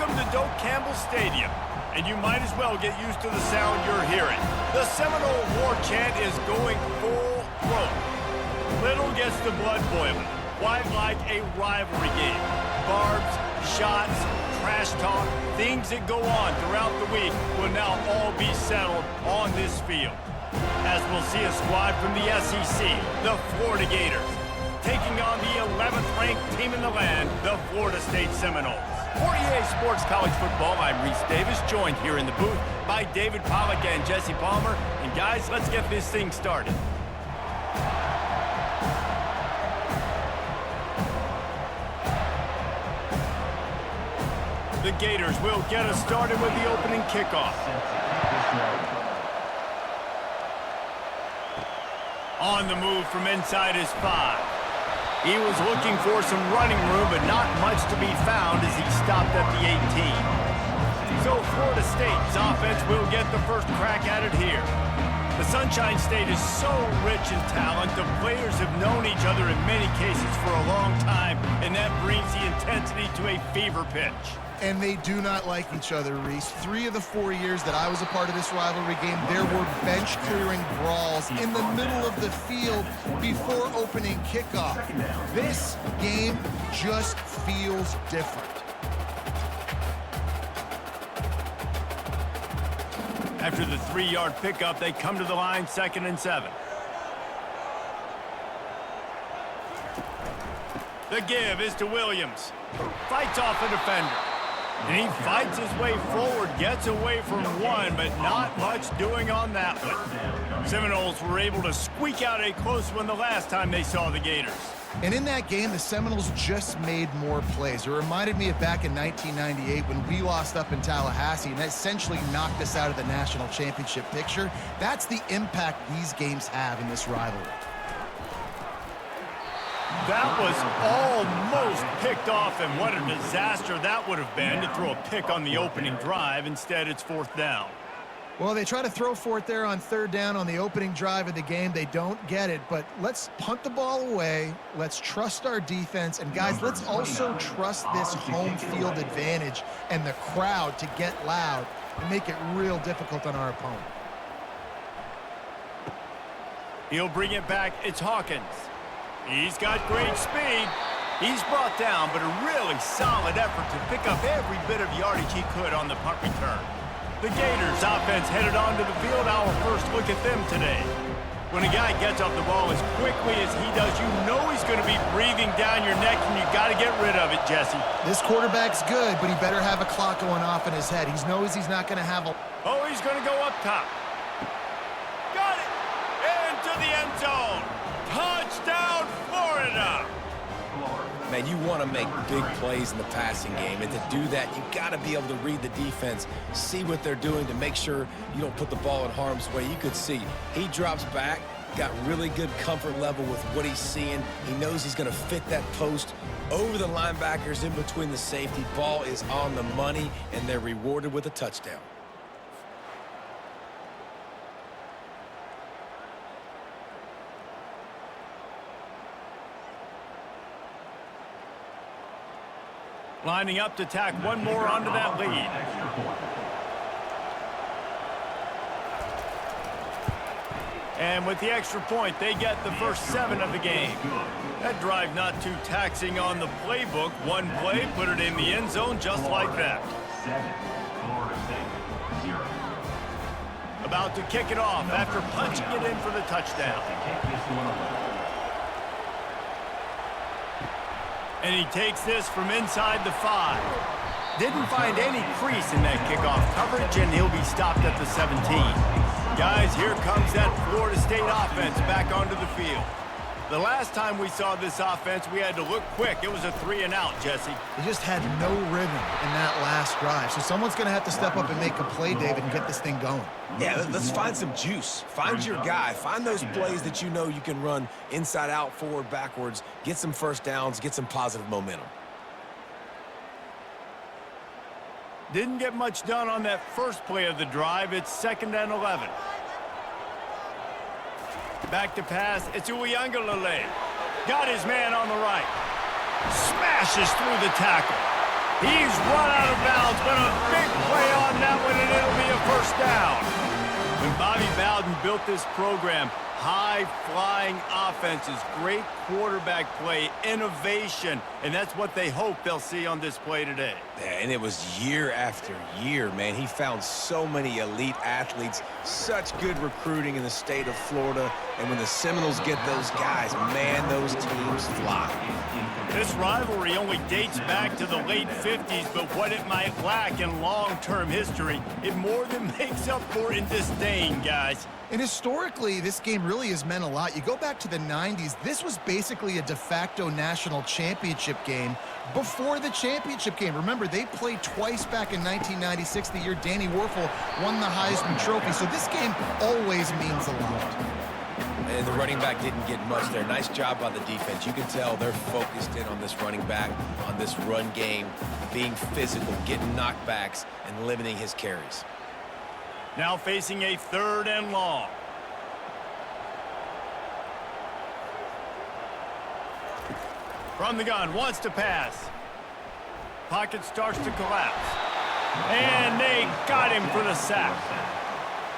Welcome to Doak Campbell Stadium, and you might as well get used to the sound you're hearing. The Seminole war chant is going full throat. Little gets the blood boiling, quite like a rivalry game. Barbs, shots, trash talk, things that go on throughout the week will now all be settled on this field. As we'll see a squad from the SEC, the Florida Gators, taking on the 11th ranked team in the land, the Florida State Seminoles. For EA Sports College Football, I'm Reese Davis, joined here in the booth by David Pollack and Jesse Palmer. And guys, let's get this thing started. The Gators will get us started with the opening kickoff. On the move from inside his 5. He was looking for some running room, but not much to be found as he stopped at the 18. So Florida State's offense will get the first crack at it here. The Sunshine State is so rich in talent. The players have known each other in many cases for a long time, and that brings the intensity to a fever pitch. And they do not like each other, Reese. 3 of the 4 years that I was a part of this rivalry game, there were bench-clearing brawls in the middle of the field before opening kickoff. This game just feels different. After the 3-yard pickup, they come to the line, 2nd and 7. The give is to Williams. Fights off a defender. And he fights his way forward, gets away from one, but not much doing on that one. Seminoles were able to squeak out a close one the last time they saw the Gators. And in that game, the Seminoles just made more plays. It reminded me of back in 1998 when we lost up in Tallahassee and that essentially knocked us out of the national championship picture. That's the impact these games have in this rivalry. That was almost picked off, and what a disaster that would have been to throw a pick on the opening drive. Instead, it's 4th down. Well, they try to throw for it there on 3rd down on the opening drive of the game. They don't get it, but let's punt the ball away. Let's trust our defense. And, guys, let's also trust this home field advantage and the crowd to get loud and make it real difficult on our opponent. He'll bring it back. It's Hawkins. He's got great speed. He's brought down, but a really solid effort to pick up every bit of yardage he could on the punt return. The Gators offense headed onto the field. Our first look at them today. When a guy gets off the ball as quickly as he does, you know he's going to be breathing down your neck, and you got to get rid of it, Jesse. This quarterback's good, but he better have a clock going off in his head. He knows he's not going to have a... Oh, he's going to go up top. Got it! Into the end zone. Touchdown, Florida! Man, you want to make big plays in the passing game, and to do that, you got to be able to read the defense, see what they're doing to make sure you don't put the ball in harm's way. You could see he drops back, got really good comfort level with what he's seeing. He knows he's going to fit that post over the linebackers in between the safety. Ball is on the money, and they're rewarded with a touchdown. Lining up to tack one more onto that lead. And with the extra point, they get the first 7 of the game. That drive not too taxing on the playbook. One play, put it in the end zone just like that. About to kick it off after punching it in for the touchdown. And he takes this from inside the 5. Didn't find any crease in that kickoff coverage, and he'll be stopped at the 17. Guys, here comes that Florida State offense back onto the field. The last time we saw this offense, we had to look quick. It was a 3-and-out, Jesse. They just had no rhythm in that last drive. So someone's going to have to step up and make a play, David, and get this thing going. Yeah, let's find some juice. Find your guy. Find those plays that you know you can run inside out, forward, backwards. Get some first downs. Get some positive momentum. Didn't get much done on that first play of the drive. It's 2nd and 11. Back to pass. It's Uiagalelei. Got his man on the right. Smashes through the tackle. He's run out of bounds, but a big play on that one, and it'll be a first down. When Bobby Bowden built this program, high-flying offenses, great quarterback play, innovation, and that's what they hope they'll see on display today. Yeah, and it was year after year, man. He found so many elite athletes, such good recruiting in the state of Florida, and when the Seminoles get those guys, man, those teams fly. This rivalry only dates back to the late 50s, but what it might lack in long-term history, it more than makes up for in disdain, guys. And historically, this game really has meant a lot. You go back to the 90s, this was basically a de facto national championship game before the championship game. Remember, they played twice back in 1996, the year Danny Werfel won the Heisman Trophy. So this game always means a lot. And the running back didn't get much there. Nice job by the defense. You can tell they're focused in on this running back, on this run game, being physical, getting knockbacks, and limiting his carries. Now facing a 3rd and long. From the gun, wants to pass. Pocket starts to collapse. And they got him for the sack.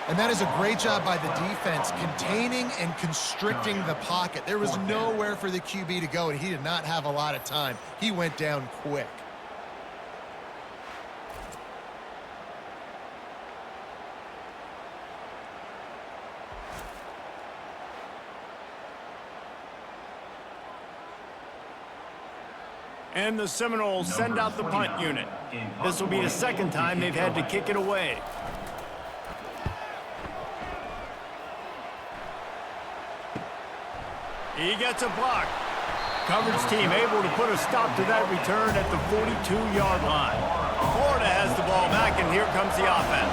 And that is a great job by the defense, containing and constricting the pocket. There was nowhere for the QB to go, and he did not have a lot of time. He went down quick. And the Seminoles send out the punt unit. This will be the 2nd time they've had to kick it away. He gets a block. Coverage team able to put a stop to that return at the 42-yard line. Florida has the ball back, and here comes the offense.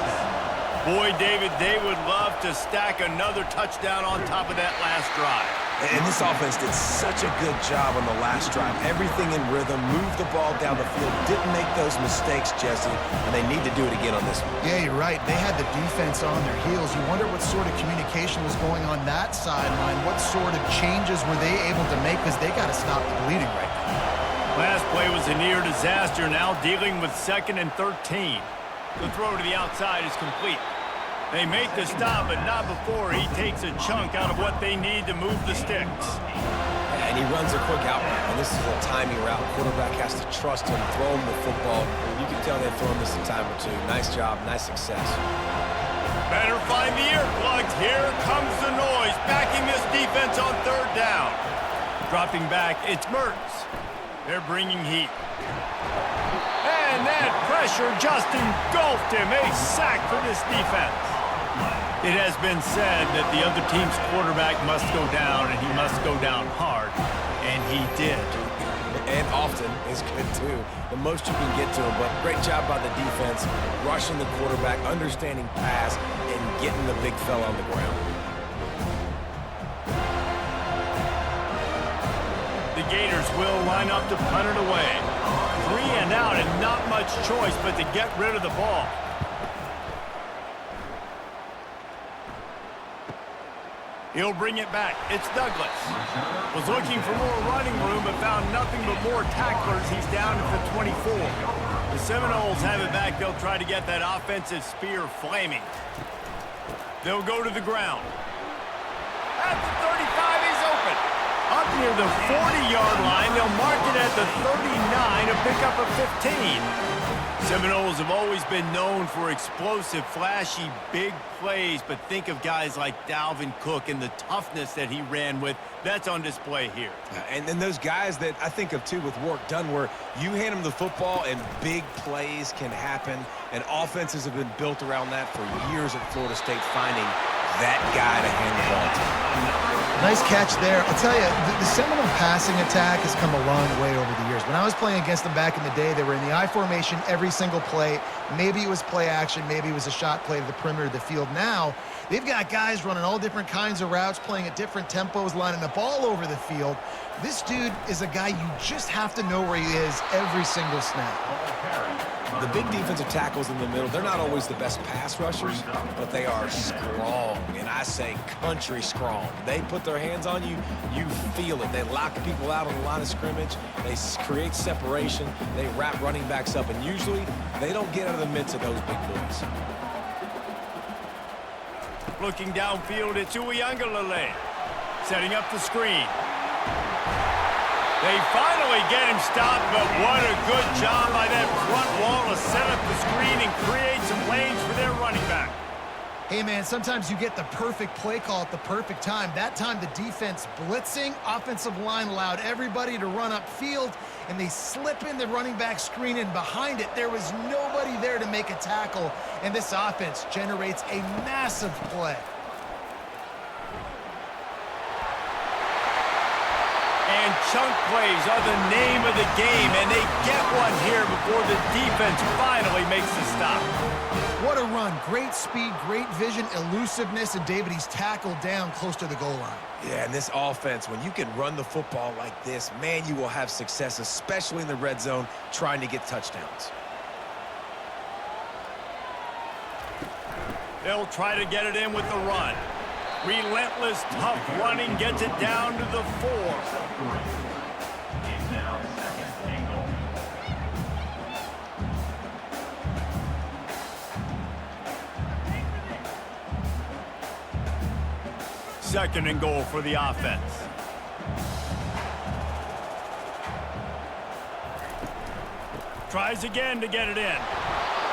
Boy, David, they would love to stack another touchdown on top of that last drive. And this offense did such a good job on the last drive. Everything in rhythm, moved the ball down the field, didn't make those mistakes, Jesse, and they need to do it again on this one. Yeah, you're right. They had the defense on their heels. You wonder what sort of communication was going on that sideline. What sort of changes were they able to make, because they got to stop the bleeding right now. Last play was a near disaster, now dealing with 2nd and 13. The throw to the outside is complete. They make the stop, but not before he takes a chunk out of what they need to move the sticks. And he runs a quick out route, and this is a timing route. Quarterback has to trust him, throw him the football. You can tell they've thrown this a time or two. Nice job, nice success. Better find the earplugs. Here comes the noise, backing this defense on 3rd down. Dropping back, it's Mertz. They're bringing heat. And that pressure just engulfed him. A sack for this defense. It has been said that the other team's quarterback must go down, and he must go down hard, and he did. And often is good, too. The most you can get to him, but great job by the defense, rushing the quarterback, understanding pass, and getting the big fella on the ground. The Gators will line up to punt it away. 3 and out, and not much choice but to get rid of the ball. He'll bring it back. It's Douglas. Was looking for more running room, but found nothing but more tacklers. He's down at the 24. The Seminoles have it back. They'll try to get that offensive spear flaming. They'll go to the ground. At the 35, he's open. Up near the 40-yard line, they'll mark it at the 39 to pick up a 15. Seminoles have always been known for explosive, flashy, big plays, but think of guys like Dalvin Cook and the toughness that he ran with. That's on display here. And then those guys that I think of, too, with work done, where you hand them the football and big plays can happen, and offenses have been built around that for years at Florida State, finding that guy to hand the ball to. Nice catch there. I'll tell you, the Seminole passing attack has come a long way over the years. When I was playing against them back in the day, they were in the I formation every single play. Maybe it was play action. Maybe it was a shot play to the perimeter of the field. Now, they've got guys running all different kinds of routes, playing at different tempos, lining up all over the field. This dude is a guy you just have to know where he is every single snap. The big defensive tackles in the middle, they're not always the best pass rushers, but they are strong, and I say country strong. They put the their hands on you, you feel it. They lock people out on the line of scrimmage. They create separation. They wrap running backs up, and usually they don't get out of the midst of those big boys. Looking downfield, it's Uiagalelei. Setting up the screen. They finally get him stopped, but what a good job by that front wall to set up the screen and create some lanes for their running back. Hey, man, sometimes you get the perfect play call at the perfect time. That time, the defense blitzing, offensive line allowed everybody to run upfield, and they slip in the running back screen, and behind it, there was nobody there to make a tackle, and this offense generates a massive play. And chunk plays are the name of the game, and they get one here before the defense finally makes the stop. What a run. Great speed, great vision, elusiveness, and David, he's tackled down close to the goal line. Yeah, and this offense, when you can run the football like this, man, you will have success, especially in the red zone, trying to get touchdowns. They'll try to get it in with the run. Relentless, tough running gets it down to the 4. Second and goal for the offense. Tries again to get it in.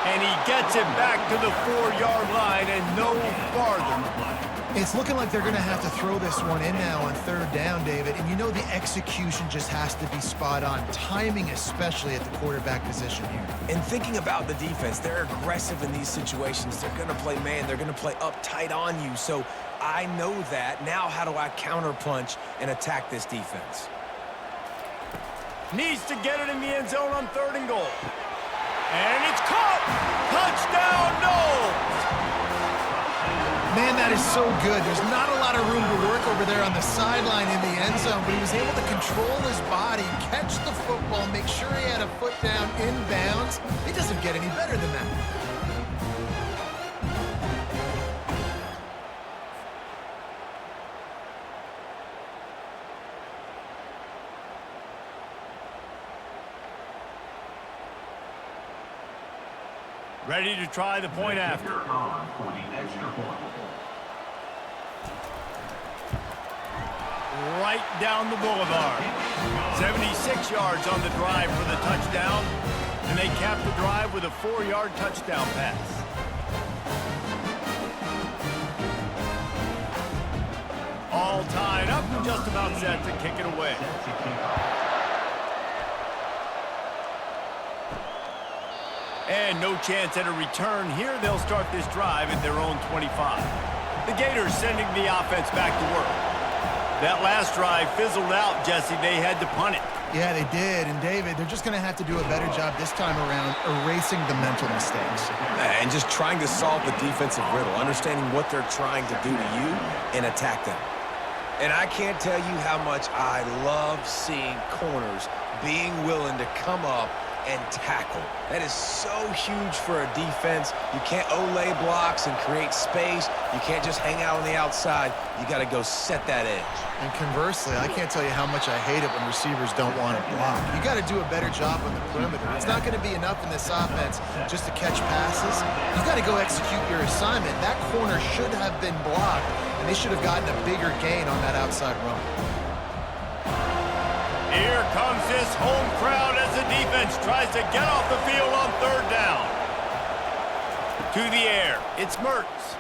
And he gets it back to the 4-yard line and no farther. It's looking like they're going to have to throw this one in now on third down, David. And you know the execution just has to be spot on. Timing, especially at the quarterback position here. And thinking about the defense, they're aggressive in these situations. They're going to play man. They're going to play up tight on you. So I know that. Now how do I counterpunch and attack this defense? Needs to get it in the end zone on third and goal. And it's caught! Touchdown, Noles! Man, that is so good. There's not a lot of room to work over there on the sideline in the end zone, but he was able to control his body, catch the football, make sure he had a foot down inbounds. It doesn't get any better than that. Ready to try the point after. Right down the boulevard. 76 yards on the drive for the touchdown. And they cap the drive with a 4-yard touchdown pass. All tied up and just about set to kick it away. And no chance at a return here. They'll start this drive at their own 25. The Gators sending the offense back to work. That last drive fizzled out, Jesse. They had to punt it. Yeah, they did. And, David, they're just going to have to do a better job this time around erasing the mental mistakes. And just trying to solve the defensive riddle, understanding what they're trying to do to you and attack them. And I can't tell you how much I love seeing corners being willing to come up and tackle. That is so huge for a defense. You can't olay blocks and create space. You can't just hang out on the outside. You got to go set that edge. And conversely, I can't tell you how much I hate it when receivers don't want to block. You got to do a better job on the perimeter. It's not going to be enough in this offense just to catch passes. You got to go execute your assignment. That corner should have been blocked, and they should have gotten a bigger gain on that outside run. Here comes this home crowd as the defense tries to get off the field on third down. To the air, it's Mertz.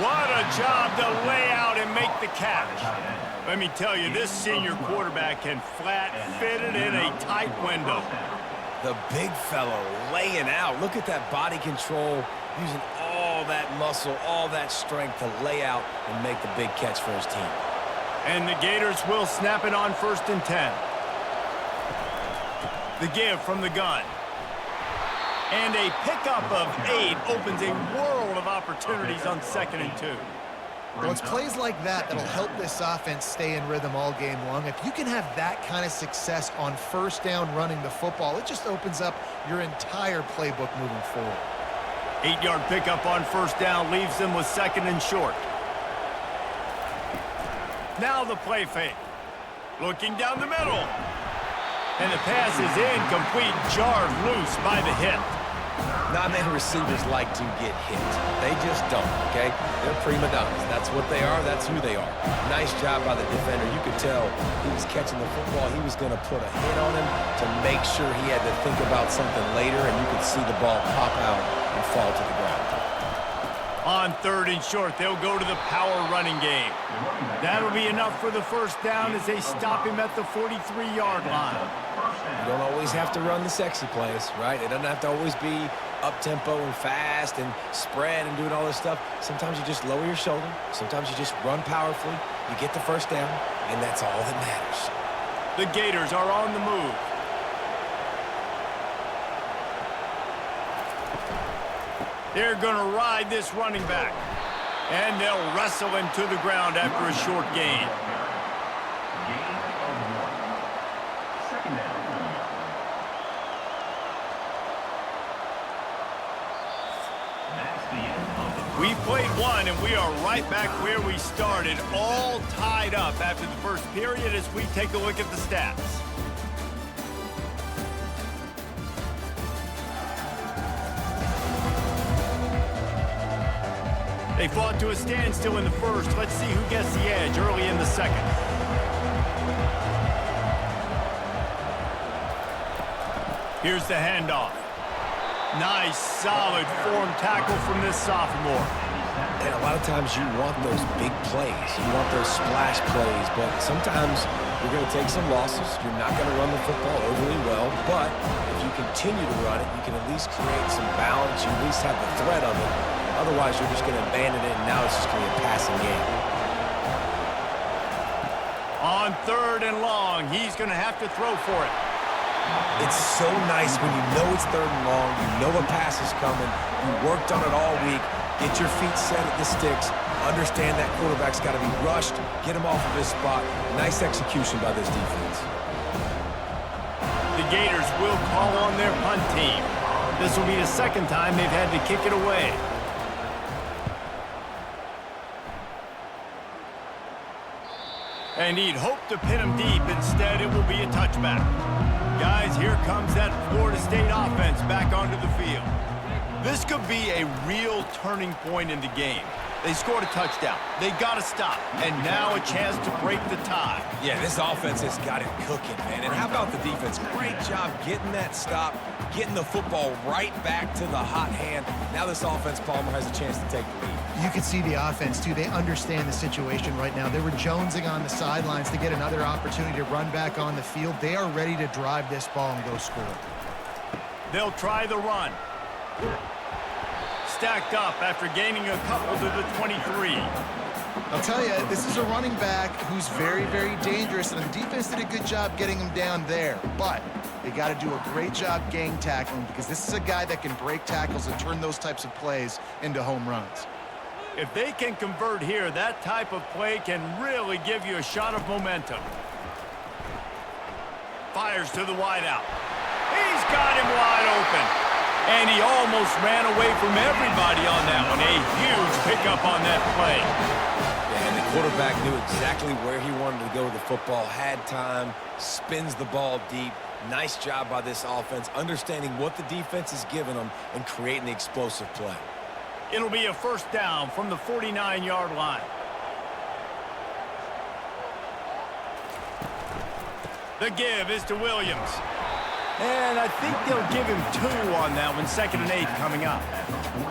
What a job to lay out and make the catch. Let me tell you, this senior quarterback can flat fit it in a tight window. The big fellow laying out. Look at that body control, using all that muscle, all that strength to lay out and make the big catch for his team. And the Gators will snap it on 1st and 10. The give from the gun. And a pickup of 8 opens a world of opportunities on 2nd and 2. Well, it's plays like that that'll help this offense stay in rhythm all game long. If you can have that kind of success on first down running the football, it just opens up your entire playbook moving forward. 8-yard pickup on 1st down leaves them with 2nd and short. Now the play fake. Looking down the middle. And the pass is incomplete, jarred loose by the hit. Not many receivers like to get hit. They just don't, okay? They're prima donnas. That's what they are. That's who they are. Nice job by the defender. You could tell he was catching the football. He was going to put a hit on him to make sure he had to think about something later, and you could see the ball pop out and fall to the ground. On 3rd and short, they'll go to the power running game. That'll be enough for the first down as they stop him at the 43-yard line. You don't always have to run the sexy plays, right? It doesn't have to always be up-tempo and fast and spread and doing all this stuff. Sometimes you just lower your shoulder. Sometimes you just run powerfully. You get the first down, and that's all that matters. The Gators are on the move. They're going to ride this running back. And they'll wrestle him to the ground after a short gain. We played one, and we are right back where we started, all tied up after the first period as we take a look at the stats. They fought to a standstill in the first. Let's see who gets the edge early in the second. Here's the handoff. Nice, solid form tackle from this sophomore. And a lot of times you want those big plays. You want those splash plays, but sometimes you're going to take some losses. You're not going to run the football overly well, but if you continue to run it, you can at least create some balance. You at least have the threat of it. Otherwise, you're just going to abandon it, and now it's just going to be a passing game. On 3rd and long, he's going to have to throw for it. It's so nice when you know it's 3rd and long, you know a pass is coming, you worked on it all week, get your feet set at the sticks, understand that quarterback's got to be rushed, get him off of his spot. Nice execution by this defense. The Gators will call on their punt team. This will be the second time they've had to kick it away. And he'd hoped to pin him deep. Instead, it will be a touchback. Guys, here comes that Florida State offense back onto the field. This could be a real turning point in the game. They scored a touchdown. They got to stop. And now a chance to break the tie. Yeah, this offense has got it cooking, man. And how about the defense? Great job getting that stop, getting the football right back to the hot hand. Now this offense, Palmer, has a chance to take the lead. You can see the offense, too. They understand the situation right now. They were jonesing on the sidelines to get another opportunity to run back on the field. They are ready to drive this ball and go score. They'll try the run. Stacked up after gaining a couple to the 23. I'll tell you, this is a running back who's very, very dangerous, and the defense did a good job getting him down there. But they got to do a great job gang tackling because this is a guy that can break tackles and turn those types of plays into home runs. If they can convert here, that type of play can really give you a shot of momentum. Fires to the wideout. He's got him wide open. And he almost ran away from everybody on that one. A huge pickup on that play. Yeah, and the quarterback knew exactly where he wanted to go with the football, had time, spins the ball deep. Nice job by this offense, understanding what the defense is giving them and creating the explosive play. It'll be a first down from the 49-yard line. The give is to Williams. And I think they'll give him 2 on that one. 2nd and 8 coming up.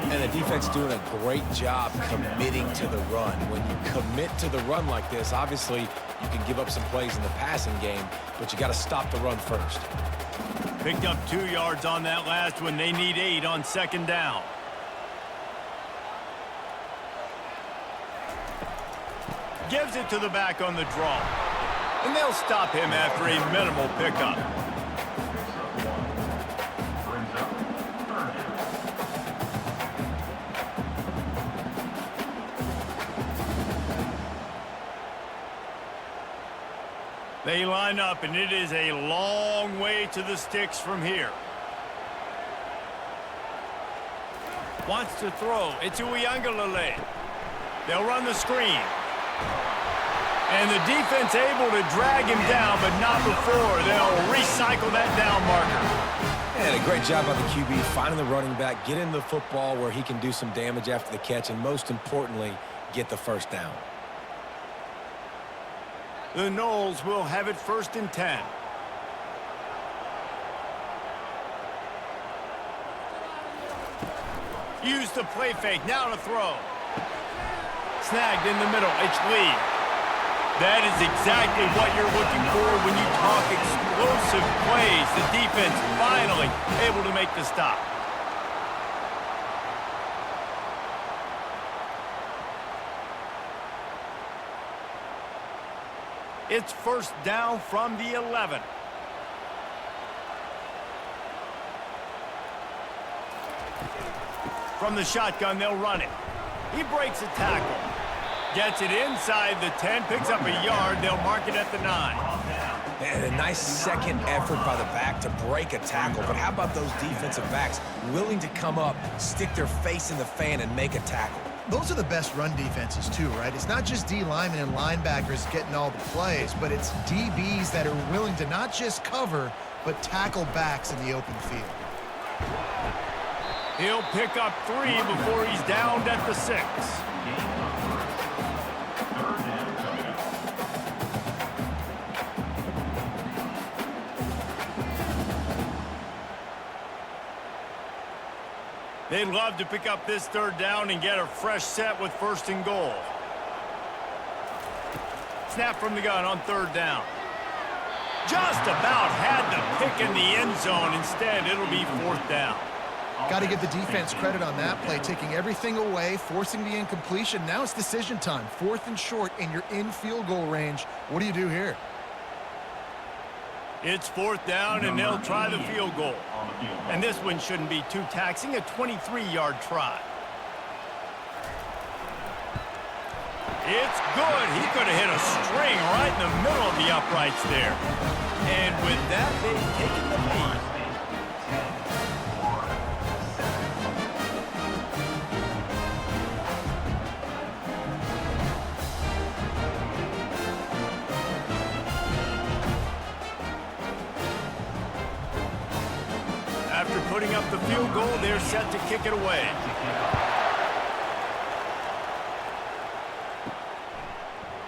And the defense doing a great job committing to the run. When you commit to the run like this, obviously you can give up some plays in the passing game, but you got to stop the run first. Picked up 2 yards on that last one. They need 8 on 2nd down. Gives it to the back on the draw. And they'll stop him after a minimal pickup. They line up, and it is a long way to the sticks from here. Wants to throw. It's Uiagalelei. They'll run the screen. And the defense able to drag him down, but not before. They'll recycle that down marker. And a great job by the QB finding the running back, getting the football where he can do some damage after the catch, and most importantly, get the first down. The Noles will have it 1st and 10. Use the play fake. Now to throw. Snagged in the middle. It's Lee. That is exactly what you're looking for when you talk explosive plays. The defense finally able to make the stop. It's 1st down from the 11. From the shotgun, they'll run it. He breaks a tackle. Gets it inside the 10, picks up a yard. They'll mark it at the 9. And a nice second effort by the back to break a tackle. But how about those defensive backs willing to come up, stick their face in the fan, and make a tackle? Those are the best run defenses too, right? It's not just D linemen and linebackers getting all the plays, but it's DBs that are willing to not just cover, but tackle backs in the open field. He'll pick up 3 before he's downed at the 6. They'd love to pick up this 3rd down and get a fresh set with 1st and goal. Snap from the gun on 3rd down. Just about had the pick in the end zone. Instead, it'll be 4th down. Got to give the defense credit on that play, taking everything away, forcing the incompletion. Now it's decision time. 4th and short, and you're in field goal range. What do you do here? It's 4th down, and they'll try the field goal. And this one shouldn't be too taxing, a 23-yard try. It's good. He could have hit a string right in the middle of the uprights there. And with that, they've taken the lead. After putting up the field goal, they're set to kick it away.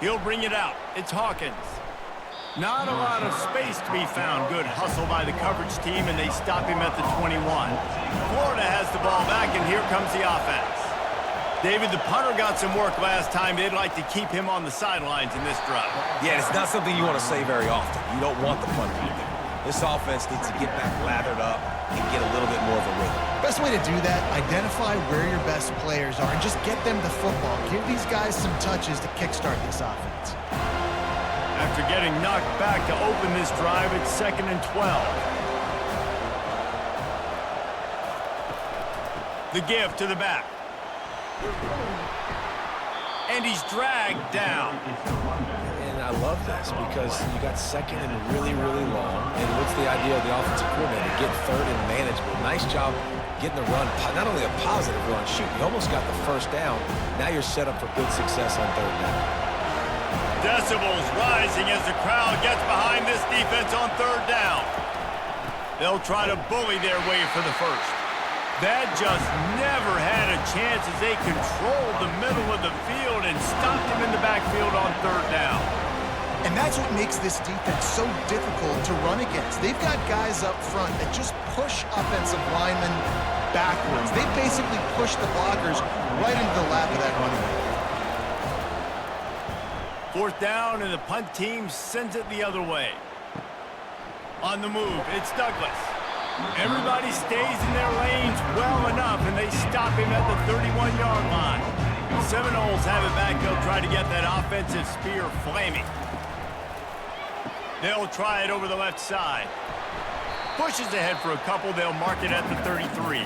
He'll bring it out. It's Hawkins. Not a lot of space to be found. Good hustle by the coverage team, and they stop him at the 21. Florida has the ball back, and here comes the offense. David, the punter got some work last time. They'd like to keep him on the sidelines in this drive. Yeah, it's not something you want to say very often. You don't want the punter out there. This offense needs to get back lathered up and get a little bit more of a rhythm. Best way to do that, identify where your best players are and just get them the football. Give these guys some touches to kickstart this offense. After getting knocked back to open this drive, it's 2nd and 12. The give to the back. And he's dragged down. And I love this because you got 2nd and really, really long. And what's the idea of the offensive coordinator? Get 3rd and manageable. Nice job getting the run. Not only a positive run, shoot, you almost got the 1st down. Now you're set up for good success on 3rd down. Decibels rising as the crowd gets behind this defense on 3rd down. They'll try to bully their way for the 1st. That just never had a chance as they controlled the middle of the field and stopped him in the backfield on 3rd down. And that's what makes this defense so difficult to run against. They've got guys up front that just push offensive linemen backwards. They basically push the blockers right into the lap of that running back. 4th down, and the punt team sends it the other way. On the move, it's Douglas. Everybody stays in their lanes well enough, and they stop him at the 31-yard line. The Seminoles have it back. They'll try to get that offensive spear flaming. They'll try it over the left side. Pushes ahead for a couple. They'll mark it at the 33.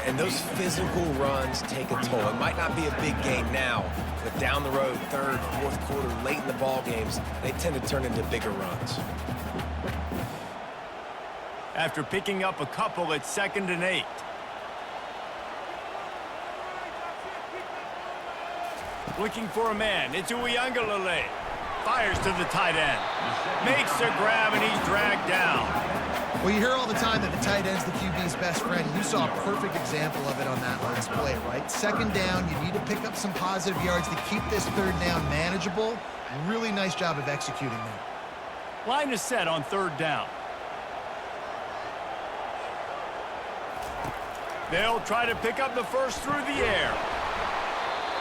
And those physical runs take a toll. It might not be a big game now, but down the road, 3rd, 4th quarter, late in the ball games, they tend to turn into bigger runs. After picking up a couple, it's 2nd and 8. Looking for a man. It's Uiagalelei. Fires to the tight end. Makes a grab, and he's dragged down. Well, you hear all the time that the tight end's the QB's best friend. You saw a perfect example of it on that last play, right? Second down, you need to pick up some positive yards to keep this third down manageable. Really nice job of executing that. Line is set on third down. They'll try to pick up the first through the air.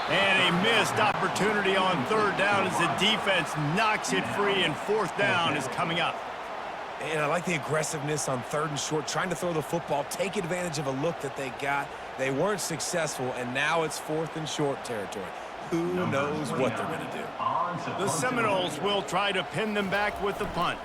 And a missed opportunity on third down as the defense knocks it free, and fourth down is coming up. And I like the aggressiveness on third and short, trying to throw the football, take advantage of a look that they got. They weren't successful, and now it's fourth and short territory. Who knows what they're going to do? The Seminoles will try to pin them back with the punt.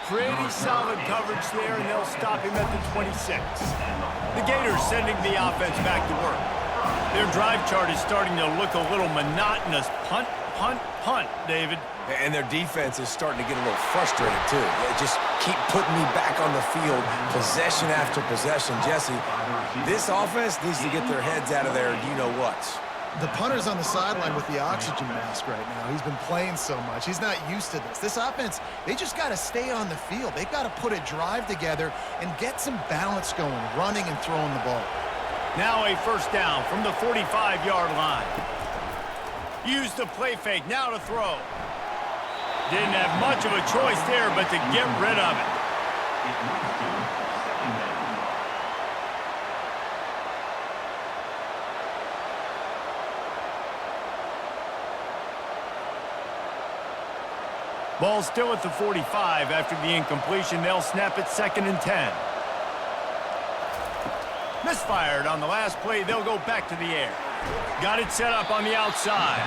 Pretty solid coverage there, and they'll stop him at the 26. The Gators sending the offense back to work. Their drive chart is starting to look a little monotonous. Punt, punt, punt, David. And their defense is starting to get a little frustrated, too. They just keep putting me back on the field, possession after possession. Jesse, this offense needs to get their heads out of there, and you know what? The punter's on the sideline with the oxygen mask right now. He's been playing so much. He's not used to this. This offense, they just got to stay on the field. They've got to put a drive together and get some balance going, running and throwing the ball. Now a first down from the 45-yard line. Use the play fake, now to throw. Didn't have much of a choice there, but to get rid of it. Ball still at the 45 after the incompletion. They'll snap it 2nd and 10. Misfired on the last play. They'll go back to the air. Got it set up on the outside.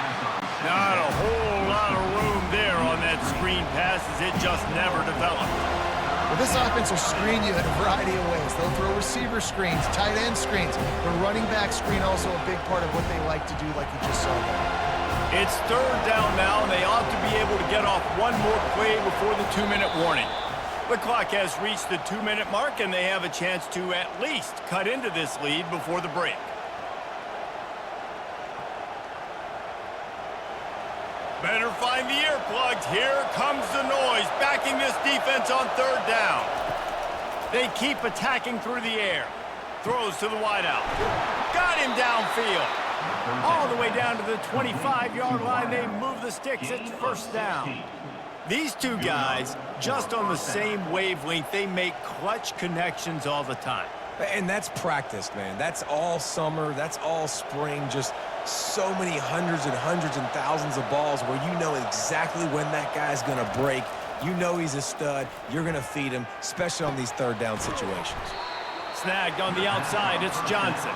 Not a whole lot of room there on that screen pass, as it just never developed. Well, this offense will screen you in a variety of ways. They'll throw receiver screens, tight end screens. The running back screen also a big part of what they like to do, like you just saw there. It's third down now, and they ought to be able to get off one more play before the 2-minute warning. The clock has reached the 2-minute mark, and they have a chance to at least cut into this lead before the break. Better find the earplugs. Here comes the noise, backing this defense on third down. They keep attacking through the air. Throws to the wideout. Got him downfield. All the way down to the 25-yard line. They move the sticks. It's first down. These two guys, just on the same wavelength, they make clutch connections all the time. And that's practice, man. That's all summer. That's all spring. Just so many hundreds and thousands of balls where you know exactly when that guy's going to break. You know he's a stud. You're going to feed him, especially on these third down situations. Snagged on the outside. It's Johnson.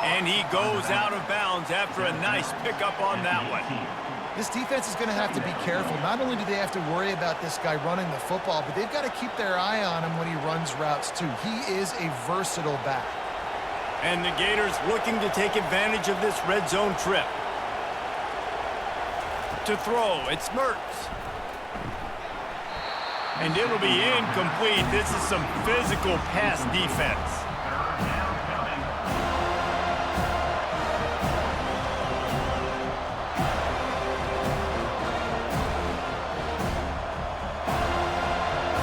And he goes out of bounds after a nice pickup on that one. This defense is going to have to be careful. Not only do they have to worry about this guy running the football, but they've got to keep their eye on him when he runs routes, too. He is a versatile back. And the Gators looking to take advantage of this red zone trip. To throw, it's Mertz. And it'll be incomplete. This is some physical pass defense.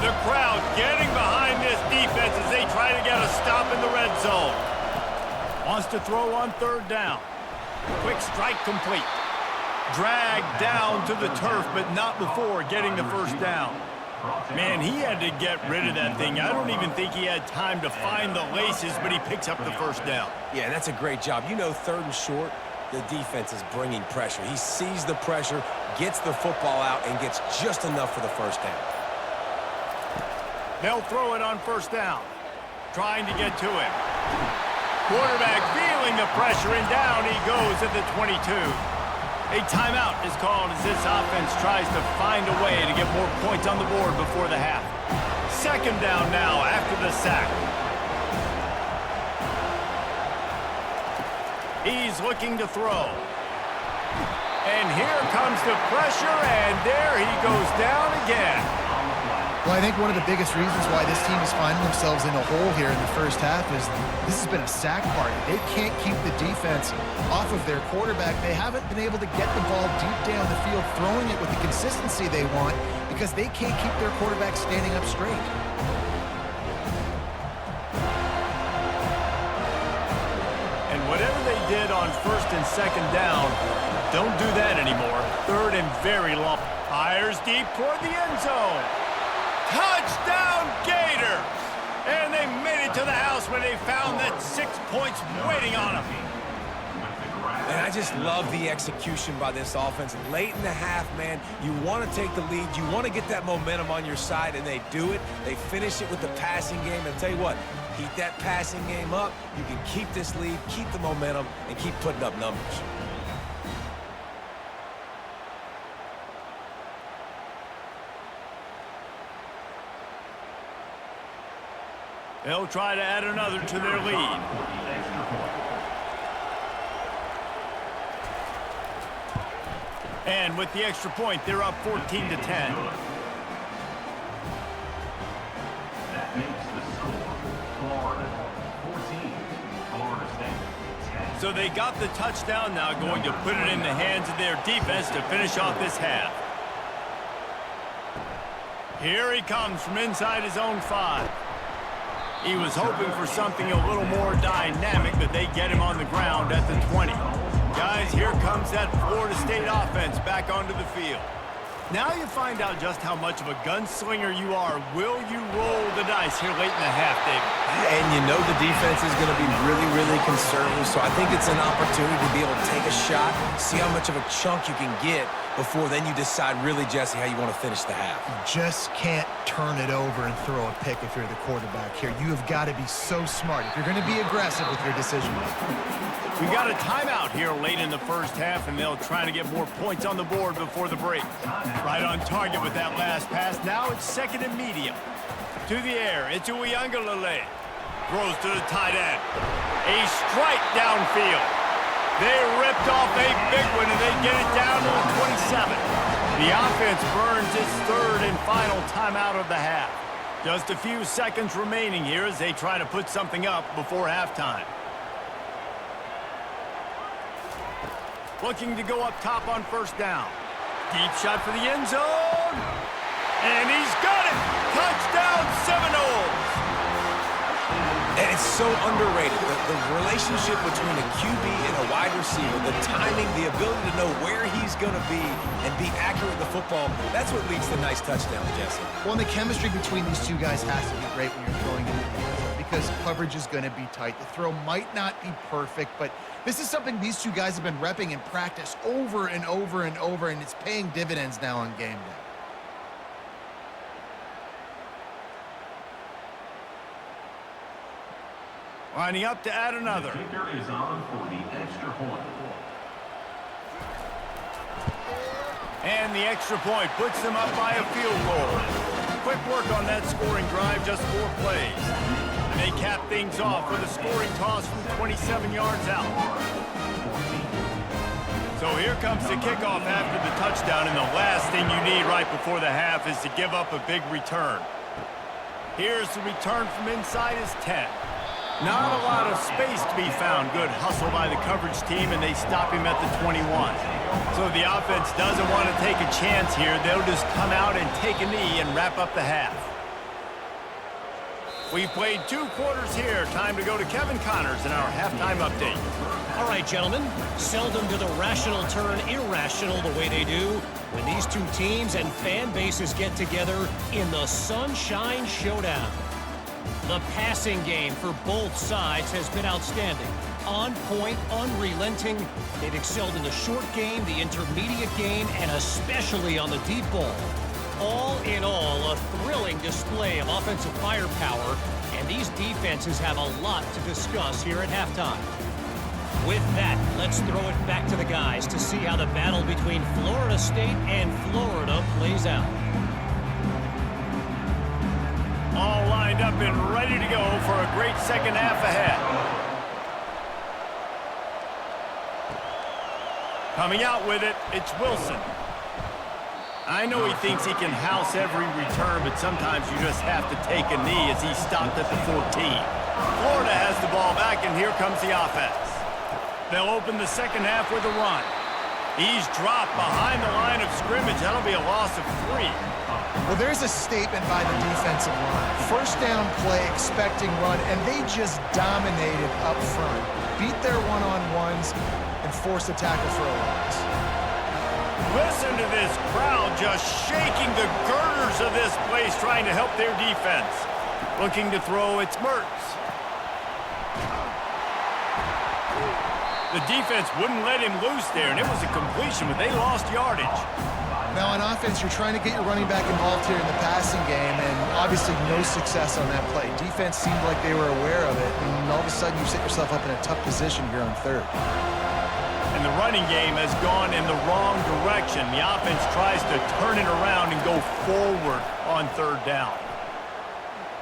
The crowd getting behind this defense as they try to get a stop in the red zone. Wants to throw on third down. Quick strike complete. Dragged down to the turf, but not before getting the first down. Man, he had to get rid of that thing. I don't even think he had time to find the laces, but he picks up the first down. Yeah, that's a great job. You know, third and short, the defense is bringing pressure. He sees the pressure, gets the football out, and gets just enough for the first down. They'll throw it on first down. Trying to get to him. Quarterback feeling the pressure, and down he goes at the 22. A timeout is called as this offense tries to find a way to get more points on the board before the half. Second down now after the sack. He's looking to throw. And here comes the pressure, and there he goes down again. Well, I think one of the biggest reasons why this team is finding themselves in a hole here in the first half is this has been a sack party. They can't keep the defense off of their quarterback. They haven't been able to get the ball deep down the field, throwing it with the consistency they want because they can't keep their quarterback standing up straight. And whatever they did on first and second down, don't do that anymore. Third and very long. Fires deep toward the end zone. Touchdown, Gators! And they made it to the house when they found that 6 points waiting on them. And I just love the execution by this offense. Late in the half, man, you want to take the lead. You want to get that momentum on your side, and they do it. They finish it with the passing game. And tell you what, keep that passing game up. You can keep this lead, keep the momentum, and keep putting up numbers. They'll try to add another to their lead. And with the extra point, they're up 14-10. That makes the score Florida 14, Florida State 10. So they got the touchdown now, going to put it in the hands of their defense to finish off this half. Here he comes from inside his own 5. He was hoping for something a little more dynamic, but they get him on the ground at the 20. Guys, here comes that Florida State offense back onto the field. Now you find out just how much of a gunslinger you are. Will you roll the dice here late in the half, David? And you know the defense is going to be really, really conservative, so I think it's an opportunity to be able to take a shot, see how much of a chunk you can get before then you decide really, Jesse, how you want to finish the half. You just can't turn it over and throw a pick if you're the quarterback here. You have got to be so smart if you're going to be aggressive with your decision making. We got a timeout here late in the first half, and they'll try to get more points on the board before the break. Right on target with that last pass. Now it's second and medium. To the air, it's Uiagalelei. Throws to the tight end. A strike downfield. They ripped off a big one, and they get it down to the 27. The offense burns its third and final timeout of the half. Just a few seconds remaining here as they try to put something up before halftime. Looking to go up top on first down. Deep shot for the end zone. And he's got it! Touchdown, Seminoles! And it's so underrated. The relationship between a QB and a wide receiver, the timing, the ability to know where he's going to be and be accurate with the football, that's what leads to nice touchdowns, Jesse. Well, and the chemistry between these two guys has to be great when you're throwing into the end zone because coverage is going to be tight. The throw might not be perfect, but this is something these two guys have been repping in practice over and over and over, and it's paying dividends now on game day. Lining up to add another. The kicker is on for the extra point. And the extra point puts them up by a field goal. Quick work on that scoring drive, just 4 plays. And they cap things off with a scoring toss from 27 yards out. So here comes the kickoff after the touchdown, and the last thing you need right before the half is to give up a big return. Here's the return from inside his 10. Not a lot of space to be found. Good hustle by the coverage team, and they stop him at the 21. So the offense doesn't want to take a chance here. They'll just come out and take a knee and wrap up the half. We've played 2 quarters here. Time to go to Kevin Connors in our halftime update. All right, gentlemen. Seldom do the rational turn irrational the way they do when these two teams and fan bases get together in the Sunshine Showdown. The passing game for both sides has been outstanding. On point, unrelenting. They've excelled in the short game, the intermediate game, and especially on the deep ball. All in all, a thrilling display of offensive firepower, and these defenses have a lot to discuss here at halftime. With that, let's throw it back to the guys to see how the battle between Florida State and Florida plays out. All lined up and ready to go for a great second half ahead. Coming out with it, it's Wilson. I know he thinks he can house every return, but sometimes you just have to take a knee as he stopped at the 14. Florida has the ball back, and here comes the offense. They'll open the second half with a run. He's dropped behind the line of scrimmage. That'll be a loss of 3. Well, there's a statement by the defensive line. First down play, expecting run, and they just dominated up front. Beat their one-on-ones and forced a tackle for a loss. Listen to this crowd just shaking the girders of this place, trying to help their defense. Looking to throw, it's Mertz. The defense wouldn't let him loose there, and it was a completion, but they lost yardage. Now on offense, you're trying to get your running back involved here in the passing game, and obviously no success on that play. Defense seemed like they were aware of it, and all of a sudden you set yourself up in a tough position here on third. And the running game has gone in the wrong direction. The offense tries to turn it around and go forward on third down.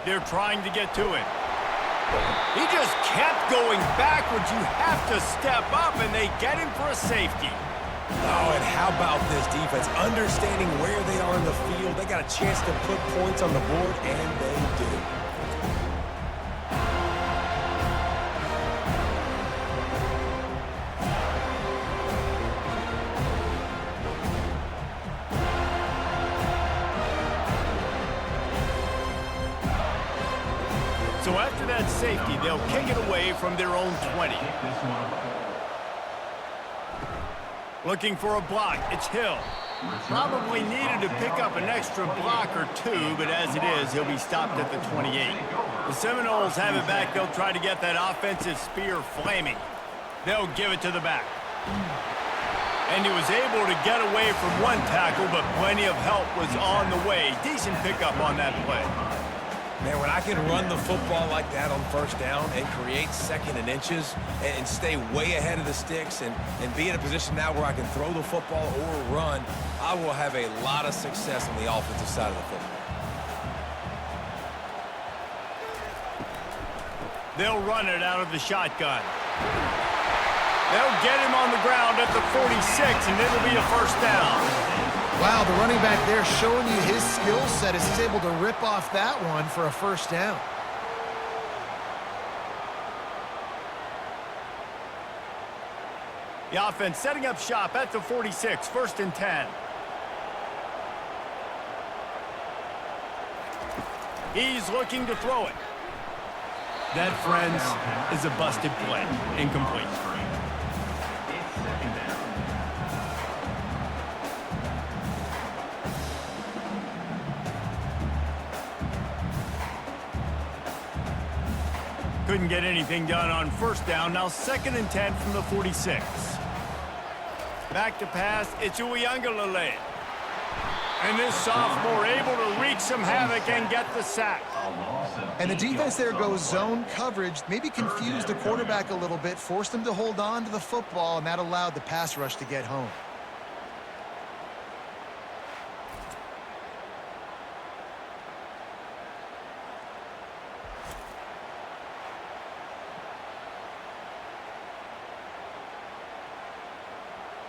They're trying to get to it. He just kept going backwards. You have to step up, and they get him for a safety. Oh, and how about this defense? Understanding where they are in the field. They got a chance to put points on the board, and they do. So after that safety, they'll kick it away from their own 20. Looking for a block, it's Hill. Probably needed to pick up an extra block or 2, but as it is, he'll be stopped at the 28. The Seminoles have it back. They'll try to get that offensive spear flaming. They'll give it to the back. And he was able to get away from one tackle, but plenty of help was on the way. Decent pickup on that play. Man, when I can run the football like that on first down and create second and inches and stay way ahead of the sticks and be in a position now where I can throw the football or run, I will have a lot of success on the offensive side of the football. They'll run it out of the shotgun. They'll get him on the ground at the 46, and it'll be a first down. Wow, the running back there showing you his skill set as he's able to rip off that one for a first down. The offense setting up shop at the 46, 1st and 10. He's looking to throw it. That, friends, is a busted play. Incomplete. Couldn't get anything done on first down. Now 2nd and 10 from the 46. Back to pass. It's Uiagalelei. And this sophomore able to wreak some havoc and get the sack. And the defense there goes zone coverage, maybe confused the quarterback a little bit, forced him to hold on to the football, and that allowed the pass rush to get home.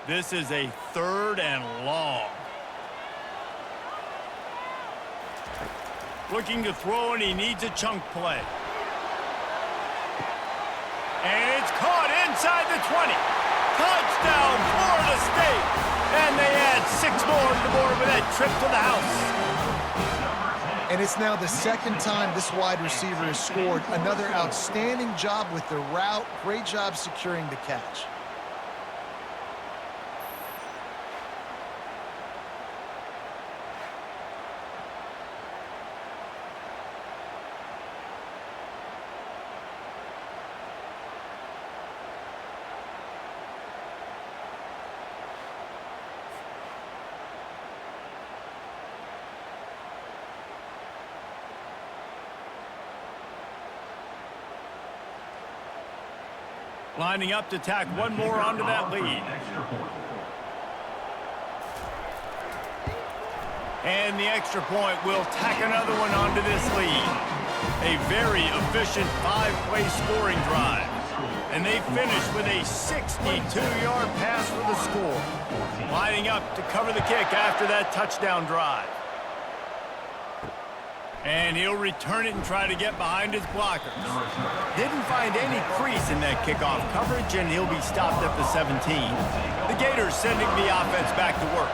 This is a 3rd and long. Looking to throw, and he needs a chunk play. And it's caught inside the 20. Touchdown, Florida State. And they add 6 more to the board with that trip to the house. And it's now the 2nd time this wide receiver has scored. Another outstanding job with the route. Great job securing the catch. Lining up to tack one more onto that lead. And the extra point will tack another one onto this lead. A very efficient 5-play scoring drive. And they finish with a 62-yard pass for the score. Lining up to cover the kick after that touchdown drive. And he'll return it and try to get behind his blockers. Didn't find any crease in that kickoff coverage, and he'll be stopped at the 17. The Gators sending the offense back to work.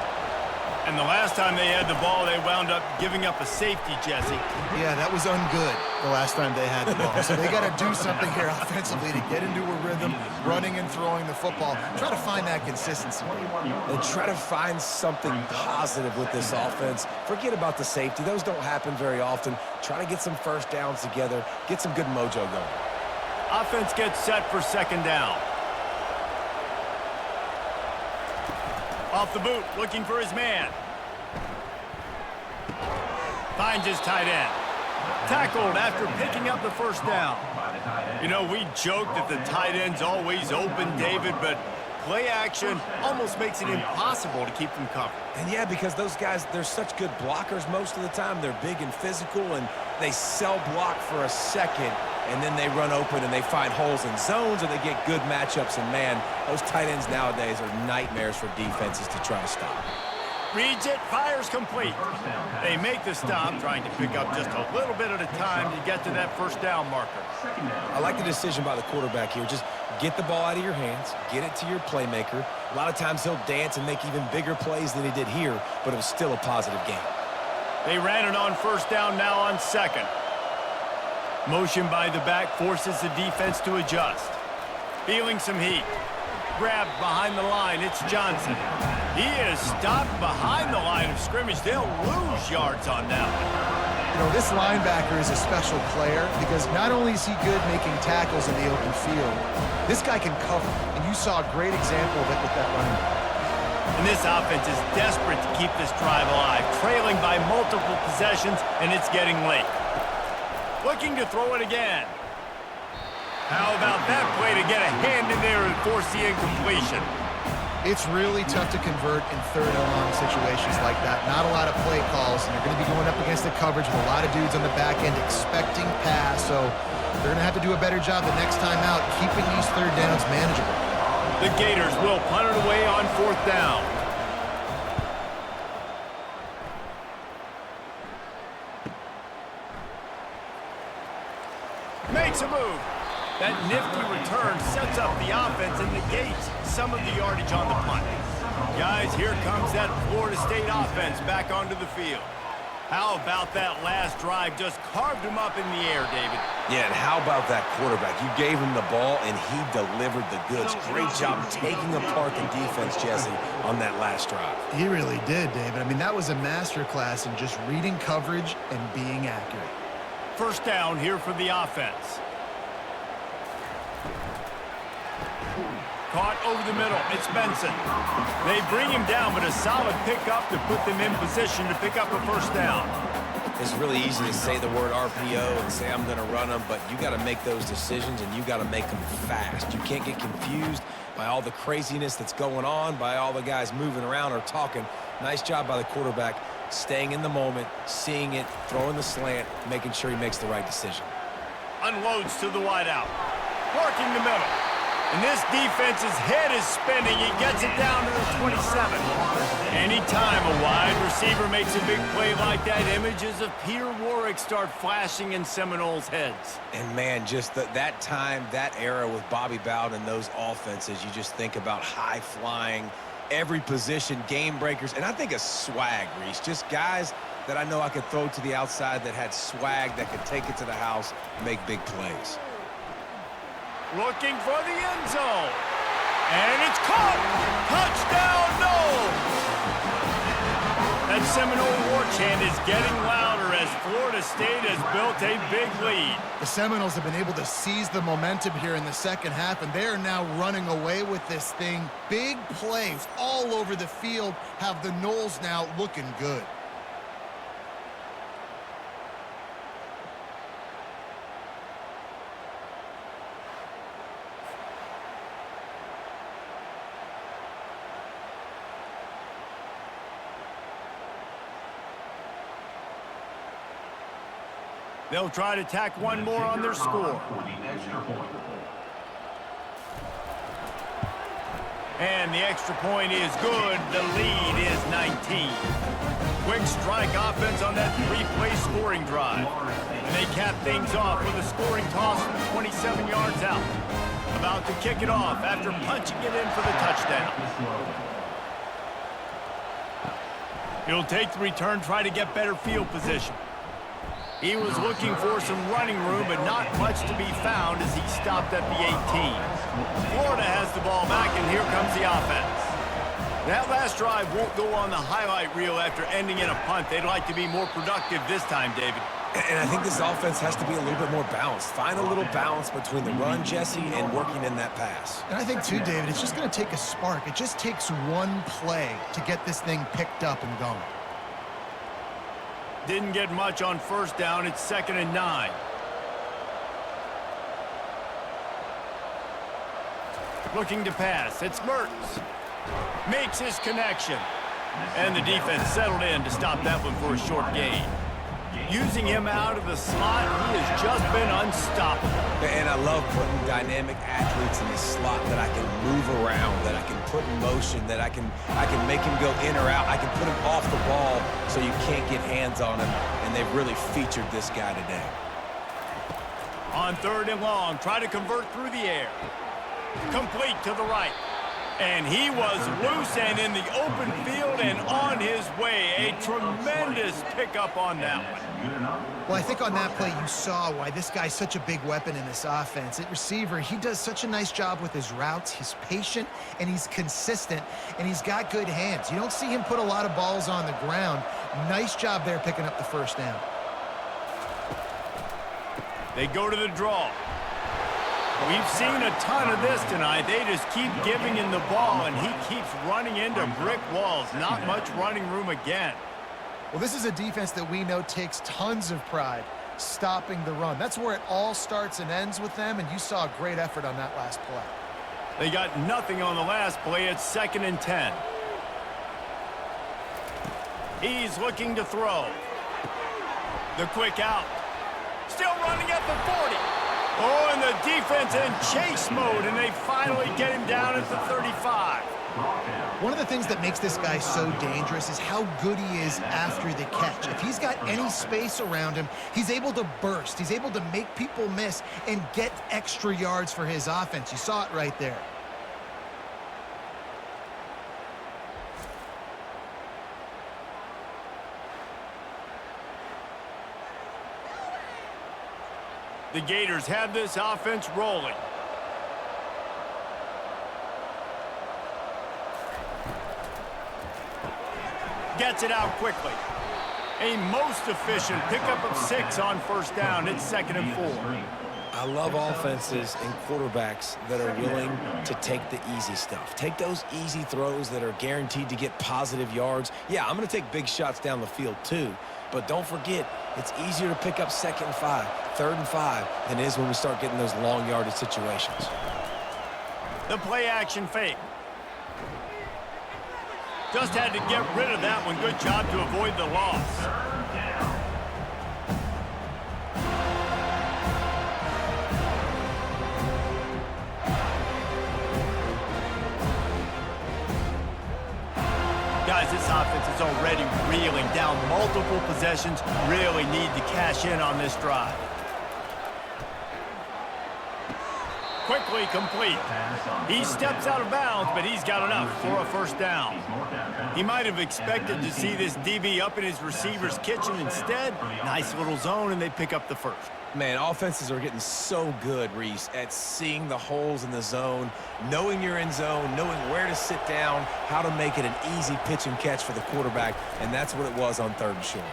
And the last time they had the ball, they wound up giving up a safety, Jesse. Yeah, that was ungood the last time they had the ball. So they got to do something here offensively to get into a rhythm, running and throwing the football. Try to find that consistency. And try to find something positive with this offense. Forget about the safety. Those don't happen very often. Try to get some first downs together. Get some good mojo going. Offense gets set for second down. Off the boot, looking for his man. Finds his tight end. Tackled after picking up the first down. You know, we joke that the tight end's always open, David, but play action almost makes it impossible to keep them covered. And yeah, because those guys, they're such good blockers most of the time. They're big and physical, and they sell block for a second, and then they run open and they find holes in zones, or they get good matchups. And man, those tight ends nowadays are nightmares for defenses to try to stop. Reads it, fires complete. They make the stop, trying to pick up just a little bit at a time to get to that first down marker. I like the decision by the quarterback here. Just get the ball out of your hands, get it to your playmaker. A lot of times he'll dance and make even bigger plays than he did here, but it was still a positive game. They ran it on first down, now on second. Motion by the back forces the defense to adjust. Feeling some heat. Grabbed behind the line, it's Johnson. He is stopped behind the line of scrimmage. They'll lose yards on that one. You know, this linebacker is a special player because not only is he good making tackles in the open field, this guy can cover. And you saw a great example of it with that running back. And this offense is desperate to keep this drive alive, trailing by multiple possessions, and it's getting late. Looking to throw it again. How about that play to get a hand in there and force the incompletion? It's really tough to convert in third and long situations like that. Not a lot of play calls, and you're going to be going up against the coverage with a lot of dudes on the back end expecting pass, so they're going to have to do a better job the next time out keeping these third downs manageable. The Gators will punt it away on fourth down. Makes a move. That nifty return sets up the offense and negates some of the yardage on the punt. Guys, here comes that Florida State offense back onto the field. How about that last drive? Just carved him up in the air, David. Yeah, and how about that quarterback? You gave him the ball, and he delivered the goods. Great job taking apart the defense, Jesse, on that last drive. He really did, David. I mean, that was a masterclass in just reading coverage and being accurate. First down here for the offense. Caught over the middle. It's Benson. They bring him down, but a solid pickup to put them in position to pick up a first down. It's really easy to say the word RPO and say I'm going to run them, but you got to make those decisions, and you got to make them fast. You can't get confused by all the craziness that's going on, by all the guys moving around or talking. Nice job by the quarterback, staying in the moment, seeing it, throwing the slant, making sure he makes the right decision. Unloads to the wideout. Working the middle. And this defense's head is spinning. He gets it down to the 27. Anytime a wide receiver makes a big play like that, images of Peter Warwick start flashing in Seminoles' heads. And, man, just that time, that era with Bobby Bowden and those offenses, you just think about high-flying, every position, game breakers, and I think of swag, Reese. Just guys that I know I could throw to the outside that had swag, that could take it to the house, make big plays. Looking for the end zone. And it's caught. Touchdown, Noles. That Seminole war chant is getting louder as Florida State has built a big lead. The Seminoles have been able to seize the momentum here in the second half, and they are now running away with this thing. Big plays all over the field have the Noles now looking good. They'll try to tack one more on their score. And the extra point is good. The lead is 19. Quick strike offense on that three-play scoring drive. And they cap things off with a scoring toss from 27 yards out. About to kick it off after punching it in for the touchdown. He'll take the return, try to get better field position. He was looking for some running room, but not much to be found as he stopped at the 18. Florida has the ball back, and here comes the offense. That last drive won't go on the highlight reel after ending in a punt. They'd like to be more productive this time, David. And I think this offense has to be a little bit more balanced. Find a little balance between the run, Jesse, and working in that pass. And I think, too, David, it's just going to take a spark. It just takes one play to get this thing picked up and going. Didn't get much on first down. It's 2nd and 9. Looking to pass. It's Mertens. Makes his connection. And the defense settled in to stop that one for a short gain. Using him out of the slot, he has just been unstoppable. And I love putting dynamic athletes in the slot that I can move around, that I can put in motion, that I can make him go in or out. I can put him off the ball so you can't get hands on him, and they've really featured this guy today. On 3rd and long, try to convert through the air. Complete to the right. And he was loose and in the open field and on his way. A tremendous pickup on that one. Well, I think on that play you saw why this guy's such a big weapon in this offense. At receiver, he does such a nice job with his routes. He's patient, and he's consistent, and he's got good hands. You don't see him put a lot of balls on the ground. Nice job there picking up the first down. They go to the draw. We've seen a ton of this tonight. They just keep giving him the ball, and he keeps running into brick walls. Not much running room again. Well, this is a defense that we know takes tons of pride stopping the run. That's where it all starts and ends with them, and you saw a great effort on that last play. They got nothing on the last play. It's 2nd and 10. He's looking to throw. The quick out. Still running at the 40. Oh, and the defense in chase mode, and they finally get him down at the 35. One of the things that makes this guy so dangerous is how good he is after the catch. If he's got any space around him, he's able to burst. He's able to make people miss and get extra yards for his offense. You saw it right there. The Gators have this offense rolling. Gets it out quickly. A most efficient pickup of 6 on first down. It's 2nd and 4. I love offenses and quarterbacks that are willing to take the easy stuff. Take those easy throws that are guaranteed to get positive yards. Yeah, I'm going to take big shots down the field too. But don't forget, it's easier to pick up 2nd and 5, 3rd and 5 than it is when we start getting those long yardage situations. The play action fake. Just had to get rid of that one. Good job to avoid the loss. Guys, this offense is already reeling down multiple possessions. Really need to cash in on this drive. Quickly complete. He steps out of bounds, but he's got enough for a first down. He might have expected to see this DB up in his receiver's kitchen. Instead, nice little zone, and they pick up the first. Man, offenses are getting so good, Reese, at seeing the holes in the zone, knowing you're in zone, knowing where to sit down, how to make it an easy pitch and catch for the quarterback, and that's what it was on 3rd and short.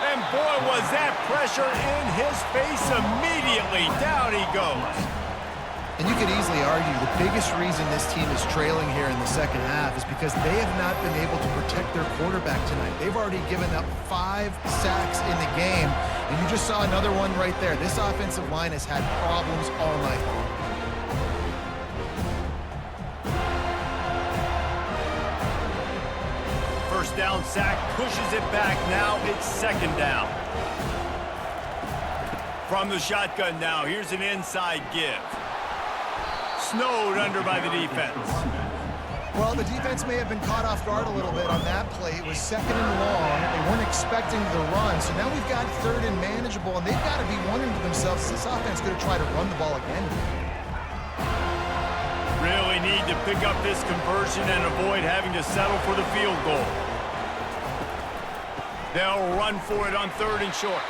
And boy, was that pressure in his face immediately. Down he goes. And you could easily argue the biggest reason this team is trailing here in the second half is because they have not been able to protect their quarterback tonight. They've already given up 5 sacks in the game, and you just saw another one right there. This offensive line has had problems all night long. First down sack, pushes it back. Now it's 2nd down. From the shotgun now, here's an inside give. snowed under by the defense. Well, the defense may have been caught off guard a little bit on that play. It was 2nd and long. They weren't expecting the run. So now we've got 3rd and manageable, and they've got to be wondering to themselves, is this offense going to try to run the ball again? Really need to pick up this conversion and avoid having to settle for the field goal. They'll run for it on 3rd and short.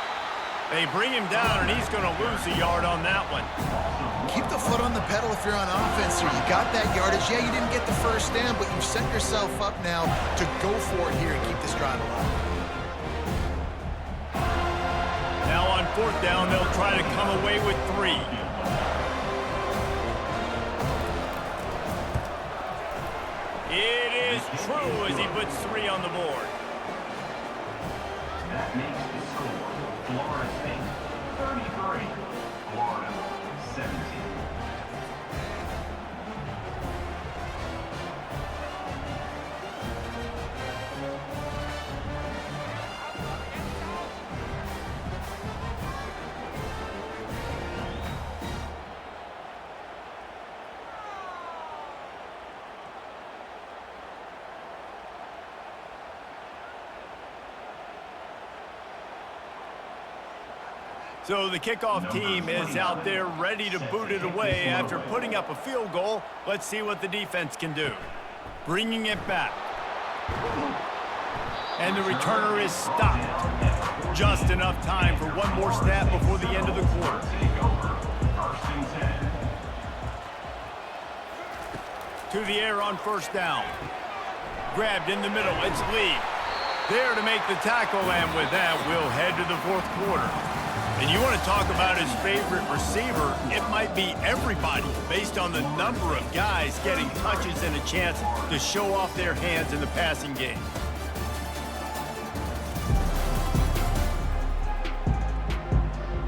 They bring him down, and he's going to lose a yard on that one. Keep the foot on the pedal if you're on offense here. You got that yardage. Yeah, you didn't get the first down, but you've set yourself up now to go for it here and keep this drive alive. Now on 4th down, they'll try to come away with 3. It is true as he puts 3 on the board. That makes the score Florida State 33, Florida 17. So the kickoff team is out there ready to boot it away after putting up a field goal. Let's see what the defense can do. Bringing it back. And the returner is stopped. Just enough time for one more snap before the end of the quarter. To the air on 1st down. Grabbed in the middle. It's Lee. There to make the tackle, and with that, we'll head to the 4th quarter. And you want to talk about his favorite receiver, it might be everybody based on the number of guys getting touches and a chance to show off their hands in the passing game.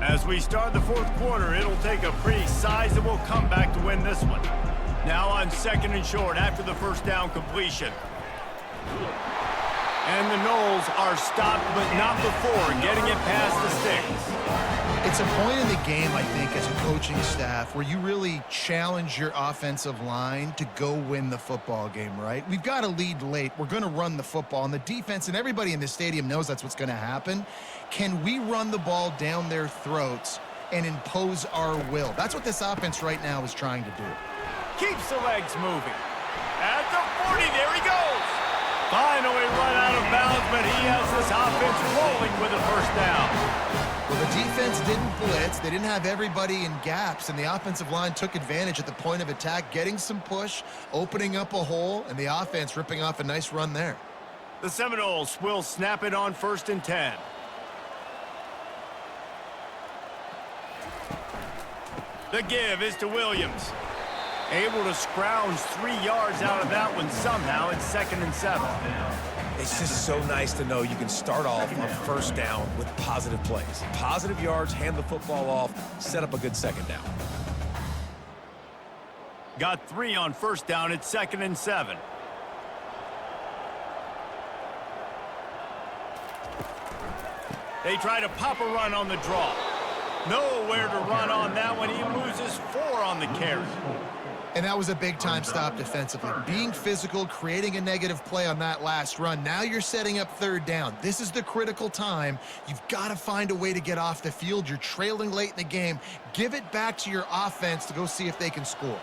As we start the 4th quarter, it'll take a pretty sizable comeback to win this one. Now on 2nd and short after the 1st down completion. And the Noles are stopped, but not before getting it past the sticks. It's a point in the game, I think, as a coaching staff where you really challenge your offensive line to go win the football game, right? We've got to lead late. We're going to run the football, and the defense and everybody in the stadium knows that's what's going to happen. Can we run the ball down their throats and impose our will? That's what this offense right now is trying to do. Keeps the legs moving. At the 40, there he goes. Finally run out of bounds, but he has this offense rolling with a 1st down. Well, the defense didn't blitz. They didn't have everybody in gaps, and the offensive line took advantage at the point of attack, getting some push, opening up a hole, and the offense ripping off a nice run there. The Seminoles will snap it on 1st and 10. The give is to Williams. Able to scrounge 3 yards out of that one somehow in 2nd and 7. It's just so nice to know you can start off on 1st down with positive plays. Positive yards, hand the football off, set up a good 2nd down. Got 3 on 1st down at 2nd and 7. They try to pop a run on the draw. Nowhere to run on that one. He loses 4 on the carry. And that was a big-time stop defensively. Being physical, creating a negative play on that last run. Now you're setting up 3rd down. This is the critical time. You've got to find a way to get off the field. You're trailing late in the game. Give it back to your offense to go see if they can score.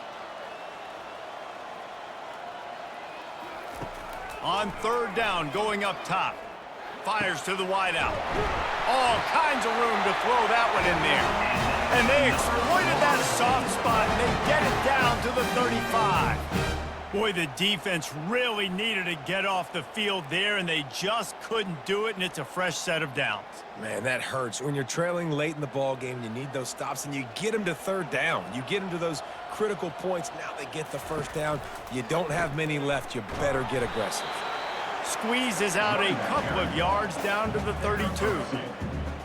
On 3rd down, going up top. Fires to the wideout. All kinds of room to throw that one in there. And they exploited that soft spot, and they get it down to the 35. Boy, the defense really needed to get off the field there, and they just couldn't do it, and it's a fresh set of downs. Man, that hurts. When you're trailing late in the ball game, you need those stops, and you get them to 3rd down. You get them to those critical points. Now they get the 1st down. You don't have many left. You better get aggressive. Squeezes out a couple of yards down to the 32.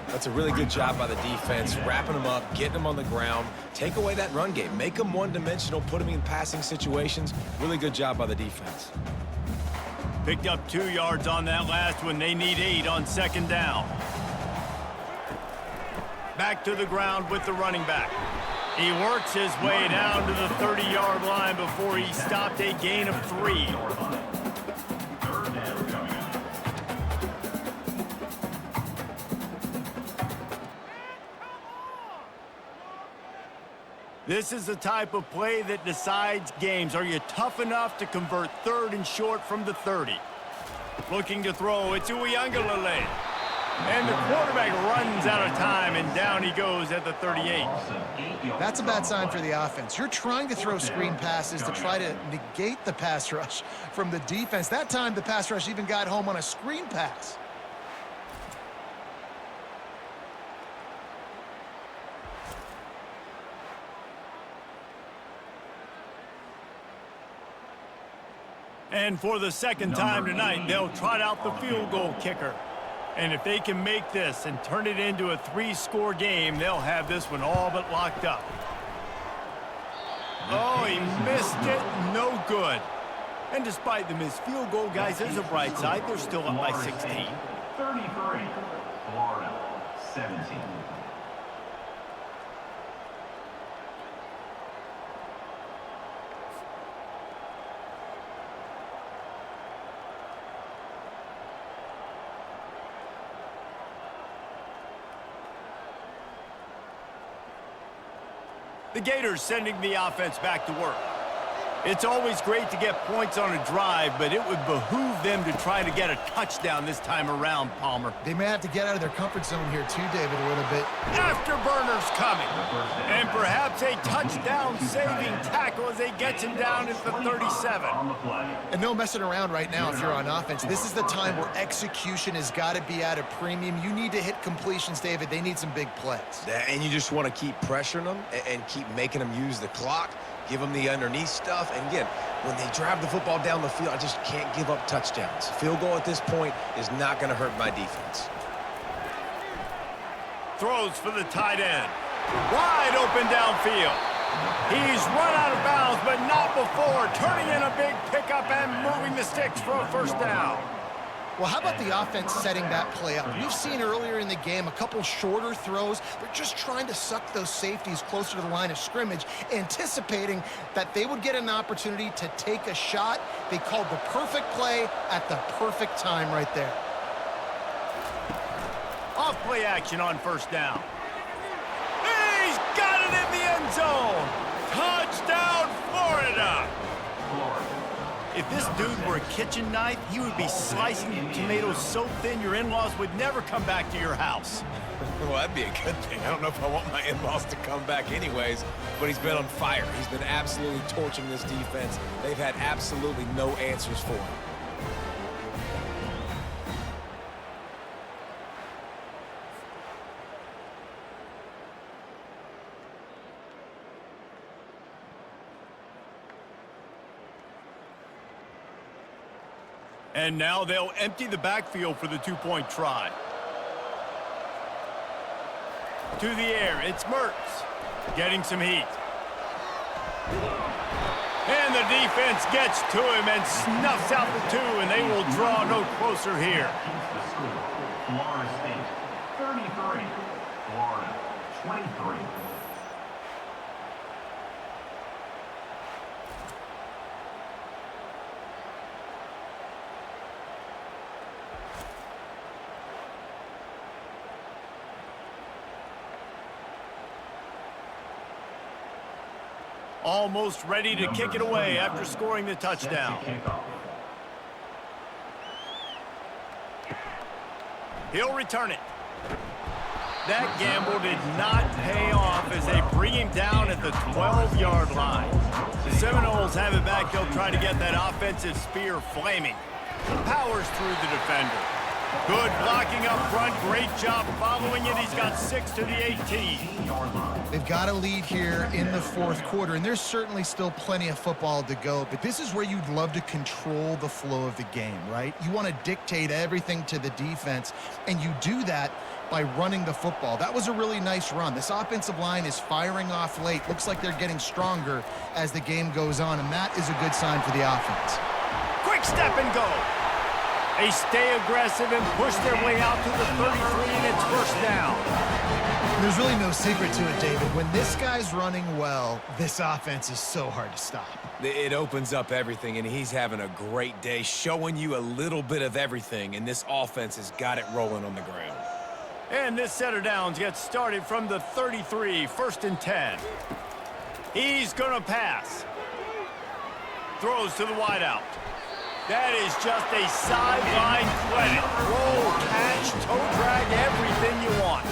That's a really good job by the defense, wrapping them up, getting them on the ground, take away that run game, make them one-dimensional, put them in passing situations. Really good job by the defense. Picked up 2 yards on that last one. They need 8 on 2nd down. Back to the ground with the running back. He works his way down to the 30-yard line before he stopped a gain of 3. Third down coming up. This is the type of play that decides games. Are you tough enough to convert 3rd and short from the 30? Looking to throw, it's Uiagalelei. And the quarterback runs out of time, and down he goes at the 38. That's a bad sign for the offense. You're trying to throw screen passes to try to negate the pass rush from the defense. That time, the pass rush even got home on a screen pass. And for the second time tonight, they'll trot out the field goal kicker. And if they can make this and turn it into a 3-score game, they'll have this one all but locked up. Oh, he missed it. No good. And despite the missed field goal, guys, there's a bright side. They're still up by 16. 33. Florida 17. The Gators sending the offense back to work. It's always great to get points on a drive, but it would behoove them to try to get a touchdown this time around, Palmer. They may have to get out of their comfort zone here too, David, a little bit. Afterburners coming. And perhaps a touchdown-saving tackle as they get him down at the 37. And no messing around right now if you're on offense. This is the time where execution has got to be at a premium. You need to hit completions, David. They need some big plays. And you just want to keep pressuring them and keep making them use the clock. Give them the underneath stuff. And again, when they drive the football down the field, I just can't give up touchdowns. Field goal at this point is not going to hurt my defense. Throws for the tight end. Wide open downfield. He's run out of bounds, but not before turning in a big pickup and moving the sticks for a first down. Well, how about the offense setting that play up? We've seen earlier in the game a couple shorter throws. They're just trying to suck those safeties closer to the line of scrimmage, anticipating that they would get an opportunity to take a shot. They called the perfect play at the perfect time right there. Off play action on first down. He's got it in the end zone. Touchdown, Florida. If this dude were a kitchen knife, he would be slicing tomatoes so thin your in-laws would never come back to your house. Well, that'd be a good thing. I don't know if I want my in-laws to come back anyways, but he's been on fire. He's been absolutely torching this defense. They've had absolutely no answers for him. And now they'll empty the backfield for the two-point try. To the air, it's Mertz. Getting some heat. And the defense gets to him and snuffs out the 2, and they will draw no closer here. Florida State 33. Florida 23. Almost ready to kick it away after scoring the touchdown. He'll return it. That gamble did not pay off as they bring him down at the 12-yard line. The Seminoles have it back. They'll try to get that offensive spear flaming. Powers through the defender. Good blocking up front. Great job following it. He's got 6 to the 18. They've got a lead here in the fourth quarter, and there's certainly still plenty of football to go, but this is where you'd love to control the flow of the game, right? You want to dictate everything to the defense, and you do that by running the football. That was a really nice run. This offensive line is firing off late. Looks like they're getting stronger as the game goes on, and that is a good sign for the offense. Quick step and go. They stay aggressive and push their way out to the 33, and it's first down. There's really no secret to it, David. When this guy's running well, this offense is so hard to stop. It opens up everything, and he's having a great day, showing you a little bit of everything, and this offense has got it rolling on the ground. And this set of downs gets started from the 33, 1st and 10. He's going to pass. Throws to the wideout. That is just a sideline credit. Roll, catch, toe drag, everything you want.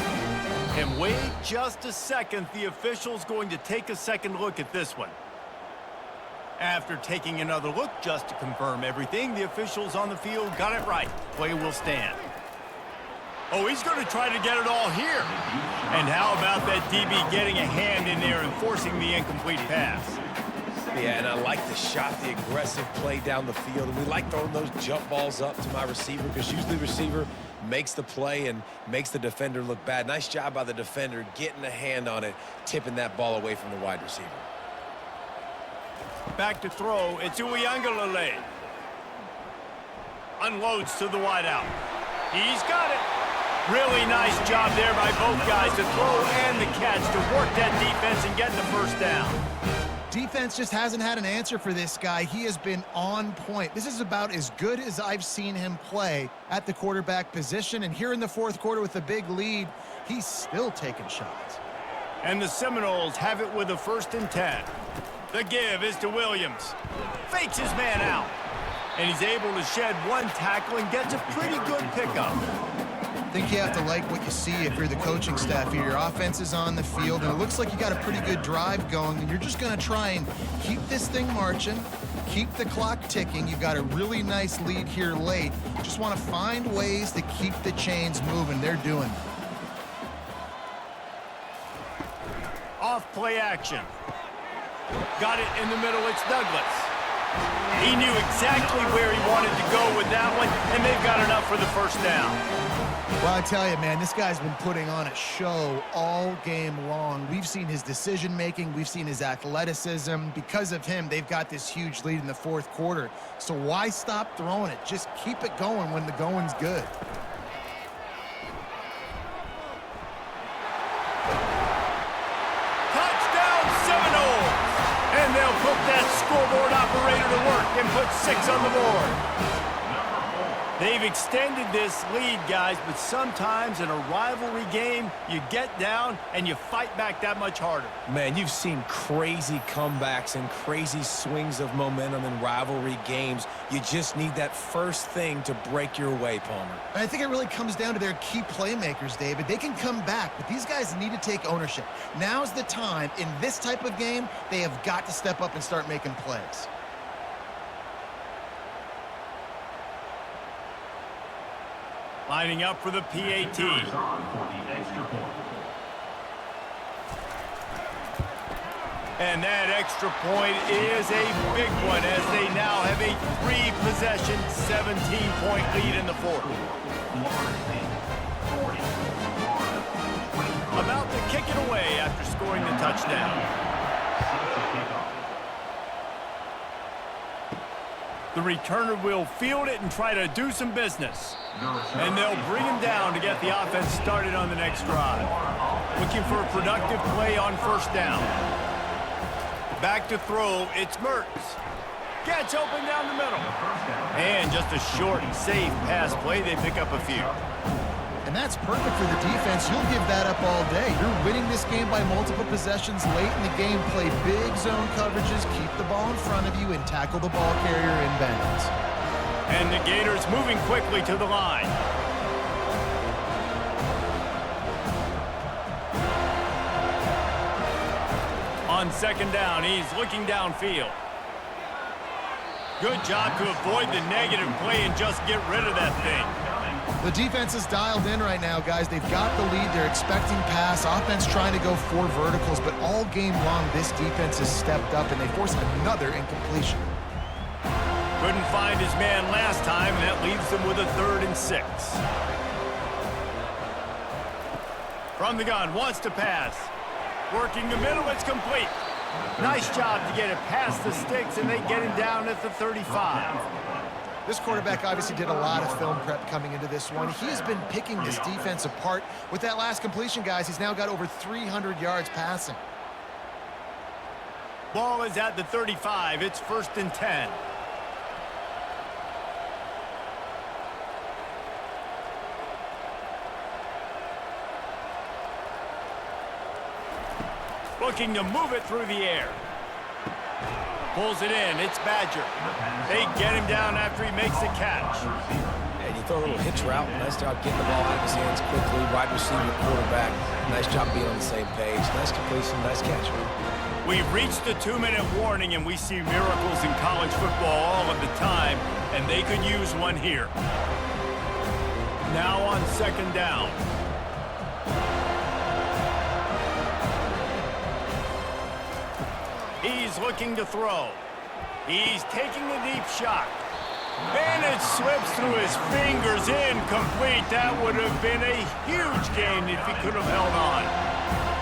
And wait just a second. The official's going to take a second look at this one. After taking another look just to confirm everything, the officials on the field got it right. Play will stand. Oh, he's going to try to get it all here. And how about that DB getting a hand in there and forcing the incomplete pass? Yeah, and I like the shot, the aggressive play down the field. And we like throwing those jump balls up to my receiver because usually the receiver makes the play and makes the defender look bad. Nice job by the defender getting a hand on it, tipping that ball away from the wide receiver. Back to throw. It's Uiagalelei. Unloads to the wideout. He's got it. Really nice job there by both guys to throw and the catch to work that defense and get the first down. Defense just hasn't had an answer for this guy. He has been on point. This is about as good as I've seen him play at the quarterback position. And here in the fourth quarter with a big lead, he's still taking shots. And the Seminoles have it with a 1st and 10. The give is to Williams. Fakes his man out. And he's able to shed one tackle and gets a pretty good pickup. I think you have to like what you see if you're the coaching staff here. Your offense is on the field, and it looks like you got a pretty good drive going, and you're just going to try and keep this thing marching, keep the clock ticking. You've got a really nice lead here late. Just want to find ways to keep the chains moving. They're doing it. Off play action. Got it in the middle. It's Douglas. He knew exactly where he wanted to go with that one, and they've got enough for the first down. Well, I tell you, man, this guy's been putting on a show all game long. We've seen his decision-making. We've seen his athleticism. Because of him, they've got this huge lead in the fourth quarter. So why stop throwing it? Just keep it going when the going's good. Touchdown, Seminoles! And they'll put that scoreboard operator to work and put 6 on the board. They've extended this lead, guys, but sometimes in a rivalry game, you get down and you fight back that much harder. Man, you've seen crazy comebacks and crazy swings of momentum in rivalry games. You just need that first thing to break your way, Palmer. And I think it really comes down to their key playmakers, David. They can come back, but these guys need to take ownership. Now's the time. In this type of game, they have got to step up and start making plays. Lining up for the PAT. And that extra point is a big one as they now have a 3-possession, 17-point lead in the fourth. About to kick it away after scoring the touchdown. The returner will field it and try to do some business. And they'll bring him down to get the offense started on the next drive. Looking for a productive play on first down. Back to throw, it's Mertz. Gets open down the middle. And just a short, safe pass play. They pick up a few. And that's perfect for the defense. You'll give that up all day. You're winning this game by multiple possessions late in the game. Play big zone coverages, keep the ball in front of you, and tackle the ball carrier in bounds. And the Gators moving quickly to the line. On second down, he's looking downfield. Good job to avoid the negative play and just get rid of that thing. The defense is dialed in right now, guys. They've got the lead. They're expecting pass. Offense trying to go 4 verticals, but all game long, this defense has stepped up, and they force another incompletion. Couldn't find his man last time, and that leaves them with a 3rd and 6. From the gun, wants to pass. Working the middle, it's complete. Nice job to get it past the sticks, and they get him down at the 35. This quarterback obviously did a lot of film prep coming into this one. He's been picking this defense apart. With that last completion, guys, he's now got over 300 yards passing. Ball is at the 35. It's 1st and 10. Looking to move it through the air. Pulls it in. It's Badger. They get him down after he makes the catch. And you throw a little hitch route. Nice job getting the ball out of his hands quickly. Wide receiver, quarterback. Nice job being on the same page. Nice completion. Nice catch. We've reached the 2-minute warning, and we see miracles in college football all of the time, and they could use one here. Now on 2nd down. He's looking to throw. He's taking a deep shot. And it slips through his fingers, incomplete. That would have been a huge gain if he could have held on.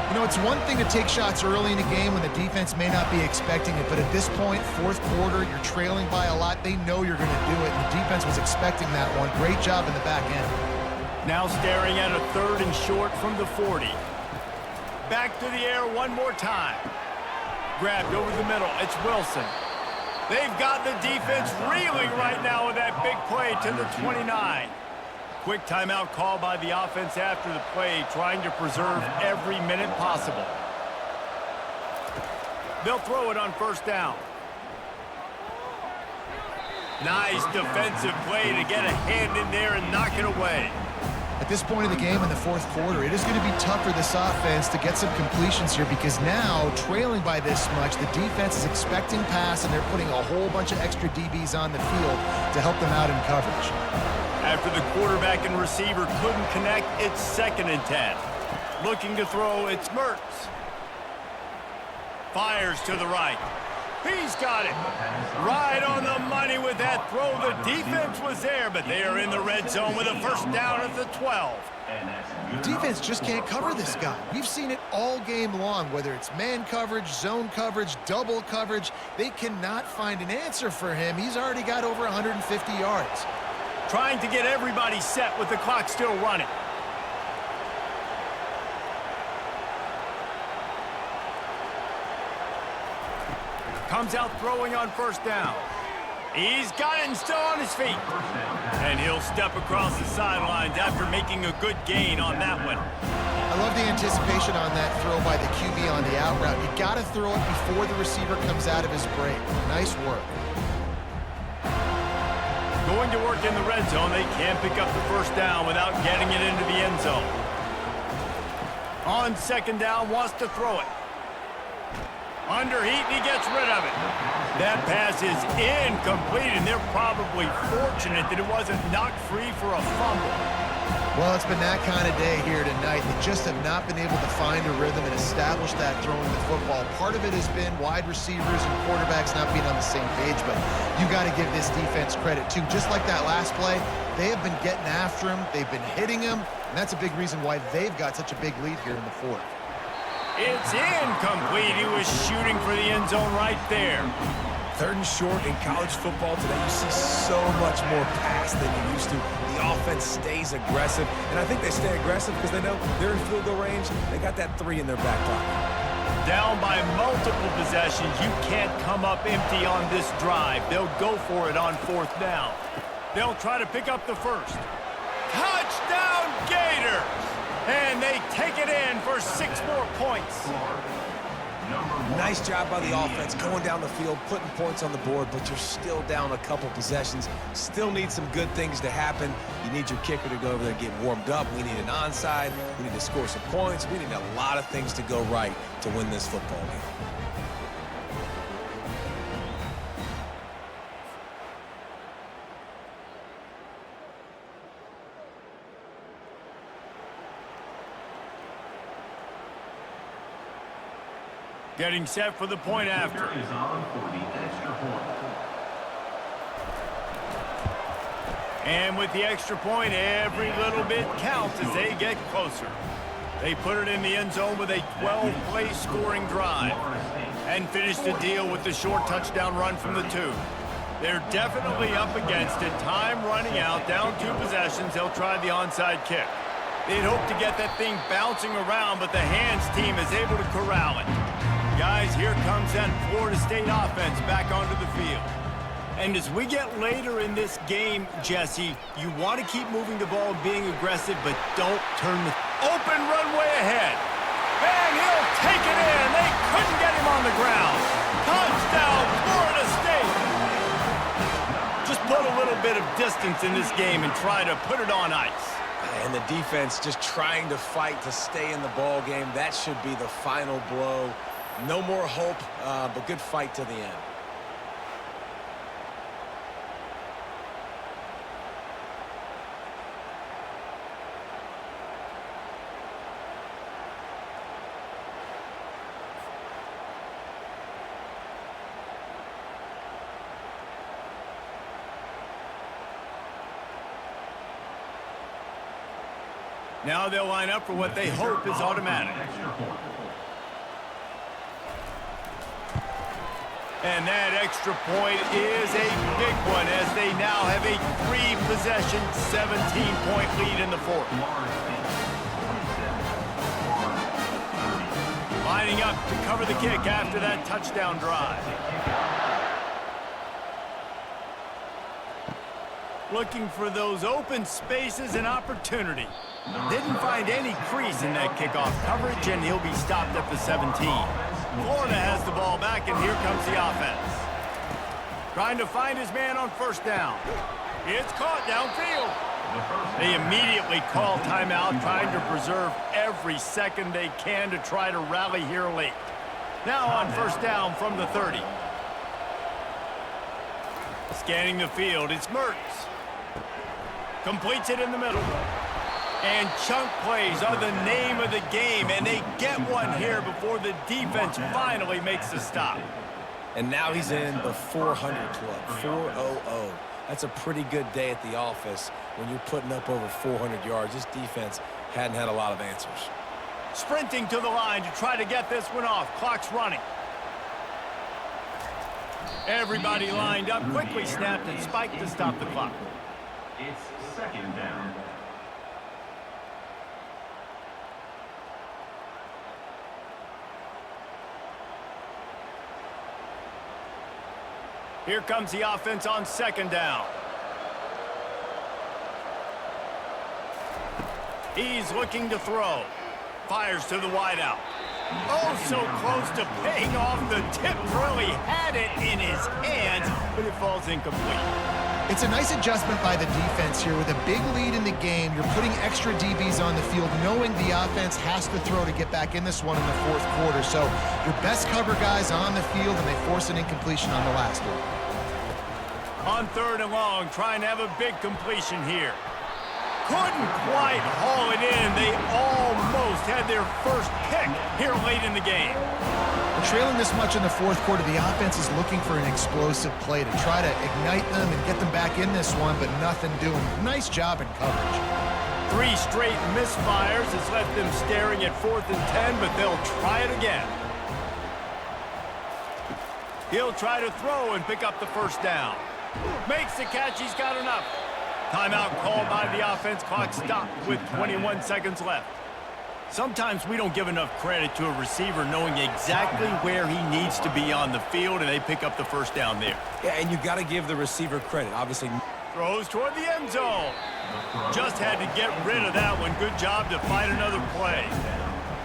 You know, it's one thing to take shots early in a game when the defense may not be expecting it, but at this point, 4th quarter, you're trailing by a lot. They know you're going to do it, and the defense was expecting that one. Great job in the back end. Now staring at a 3rd and short from the 40. Back to the air one more time. Grabbed over the middle. It's Wilson. They've got the defense reeling right now with that big play to the 29. Quick timeout call by the offense after the play, trying to preserve every minute possible. They'll throw it on 1st down. Nice defensive play to get a hand in there and knock it away. At this point in the game in the 4th quarter, it is going to be tough for this offense to get some completions here because now, trailing by this much, the defense is expecting pass, and they're putting a whole bunch of extra DBs on the field to help them out in coverage. After the quarterback and receiver couldn't connect, it's 2nd and 10. Looking to throw, it's Mertz. Fires to the right. He's got it. Right on the money with that throw. The defense was there, but they are in the red zone with a 1st down at the 12. The defense just can't cover this guy. We've seen it all game long, whether it's man coverage, zone coverage, double coverage. They cannot find an answer for him. He's already got over 150 yards. Trying to get everybody set with the clock still running. Comes out throwing on 1st down. He's got it and still on his feet. And he'll step across the sidelines after making a good gain on that one. I love the anticipation on that throw by the QB on the out route. You got to throw it before the receiver comes out of his break. Nice work. Going to work in the red zone. They can't pick up the 1st down without getting it into the end zone. On 2nd down, wants to throw it. Under heat, and he gets rid of it. That pass is incomplete, and they're probably fortunate that it wasn't knocked free for a fumble. Well, it's been that kind of day here tonight. They just have not been able to find a rhythm and establish that throwing the football. Part of it has been wide receivers and quarterbacks not being on the same page, but you got to give this defense credit, too. Just like that last play, they have been getting after him. They've been hitting him, and that's a big reason why they've got such a big lead here in the 4th. It's incomplete. He was shooting for the end zone right there. 3rd and short in college football today. You see so much more pass than you used to. The offense stays aggressive, and I think they stay aggressive because they know they're in field goal range. They got that 3 in their back pocket. Down by multiple possessions. You can't come up empty on this drive. They'll go for it on 4th down. They'll try to pick up the 1st. Touchdown, Gators! And they take it in for 6 more points. Nice job by the offense going down the field, putting points on the board, but you're still down a couple possessions. Still need some good things to happen. You need your kicker to go over there and get warmed up. We need an onside. We need to score some points. We need a lot of things to go right to win this football game. Getting set for the point after. Is on for the extra point. And with the extra point, every little bit counts as they get closer. They put it in the end zone with a 12-play scoring drive and finish the deal with the short touchdown run from the 2. They're definitely up against it. Time running out. Down 2 possessions. They'll try the onside kick. They'd hope to get that thing bouncing around, but the hands team is able to corral it. Guys, here comes that Florida State offense back onto the field. And as we get later in this game, Jesse, you want to keep moving the ball and being aggressive, but don't turn the open runway ahead. And he'll take it in. They couldn't get him on the ground. Touchdown, Florida State. Just put a little bit of distance in this game and try to put it on ice. And the defense just trying to fight to stay in the ball game. That should be the final blow. No more hope, but good fight to the end. Now they'll line up for what they hope is automatic. And that extra point is a big one as they now have a 3-possession, 17-point lead in the fourth. Lining up to cover the kick after that touchdown drive. Looking for those open spaces and opportunity. Didn't find any crease in that kickoff coverage, and he'll be stopped at the 17. Florida has the ball back, and here comes the offense. Trying to find his man on first down. It's caught downfield. They immediately call timeout, trying to preserve every second they can to try to rally here late. Now on first down from the 30. Scanning the field, it's Mertz. Completes it in the middle. And chunk plays are the name of the game, and they get one here before the defense finally makes the stop. And now he's in the 400 club, 400. That's a pretty good day at the office when you're putting up over 400 yards. This defense hadn't had a lot of answers. Sprinting to the line to try to get this one off. Clock's running. Everybody lined up, quickly snapped and spiked to stop the clock. It's second down. Here comes the offense on second down. He's looking to throw. Fires to the wideout. Oh, so close to paying off. The tip really had it in his hands, but it falls incomplete. It's a nice adjustment by the defense here. With a big lead in the game, you're putting extra DBs on the field, knowing the offense has to throw to get back in this one in the fourth quarter. So your best cover guys on the field, and they force an incompletion on the last one. On third and long, trying to have a big completion here. Couldn't quite haul it in. They almost had their first pick here late in the game. Trailing this much in the fourth quarter, the offense is looking for an explosive play to try to ignite them and get them back in this one, but nothing doing. Nice job in coverage. 3 straight misfires has left them staring at 4th and 10, but they'll try it again. He'll try to throw and pick up the first down. Makes the catch. He's got enough. Timeout called by the offense. Clock stopped with 21 seconds left. Sometimes we don't give enough credit to a receiver knowing exactly where he needs to be on the field, and they pick up the first down there. Yeah, and you got to give the receiver credit, obviously. Throws toward the end zone. Just had to get rid of that one. Good job to find another play.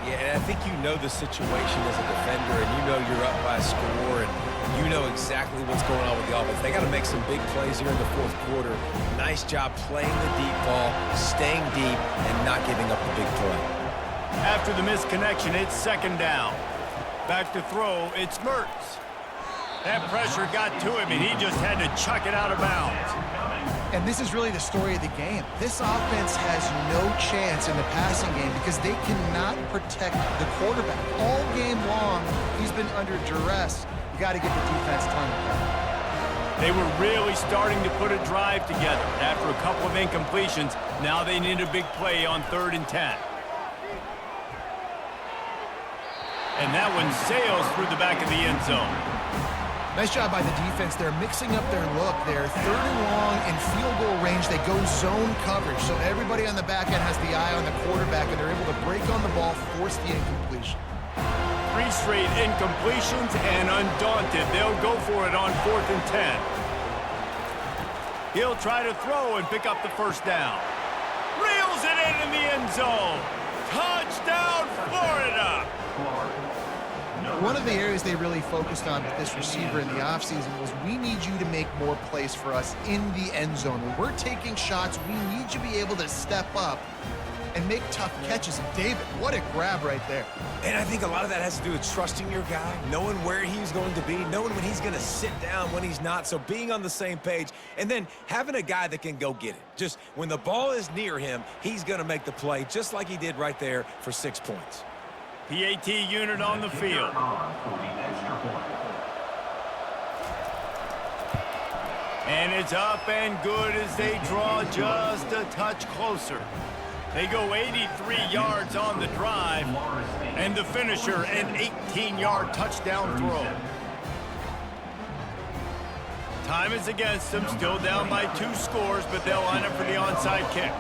Yeah, and I think you know the situation as a defender, and you know you're up by a score, and you know exactly what's going on with the offense. They got to make some big plays here in the fourth quarter. Nice job playing the deep ball, staying deep, and not giving up the big play. After the misconnection, it's second down. Back to throw, it's Mertz. That pressure got to him, and he just had to chuck it out of bounds. And this is really the story of the game. This offense has no chance in the passing game because they cannot protect the quarterback. All game long, he's been under duress. You got to give the defense time to play. They were really starting to put a drive together. After a couple of incompletions, now they need a big play on 3rd and 10. And that one sails through the back of the end zone. Nice job by the defense. They're mixing up their look. They're 3rd and long in field goal range. They go zone coverage, so everybody on the back end has the eye on the quarterback, and they're able to break on the ball, force the incompletion. 3 straight incompletions, and undaunted, they'll go for it on 4th and 10. He'll try to throw and pick up the first down. Reels it in the end zone. Touchdown, Florida! One of the areas they really focused on with this receiver in the offseason was, we need you to make more plays for us in the end zone. When we're taking shots, we need you to be able to step up and make tough catches. And David, what a grab right there. And I think a lot of that has to do with trusting your guy, knowing where he's going to be, knowing when he's going to sit down, when he's not, so being on the same page, and then having a guy that can go get it. Just when the ball is near him, he's going to make the play, just like he did right there for 6 points. PAT unit on the field. And it's up and good as they draw just a touch closer. They go 83 yards on the drive, and the finisher, an 18-yard touchdown throw. Time is against them, still down by 2 scores, but they'll line up for the onside kick.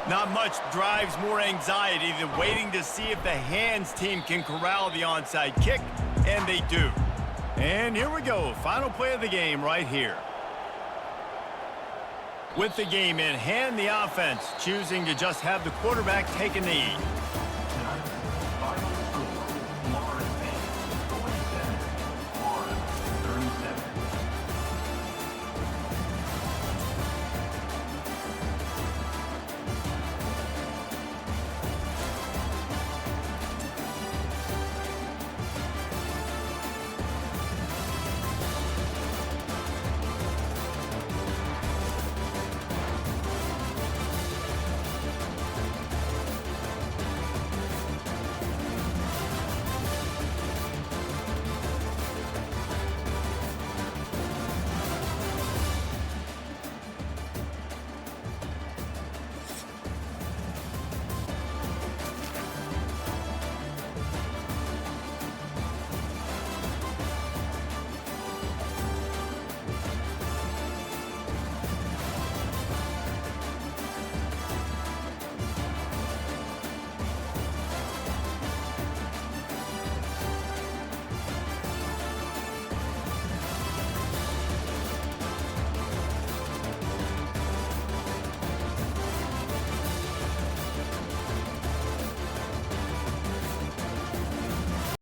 Not much drives more anxiety than waiting to see if the hands team can corral the onside kick, and they do. And here we go, final play of the game right here. With the game in hand, the offense choosing to just have the quarterback take a knee.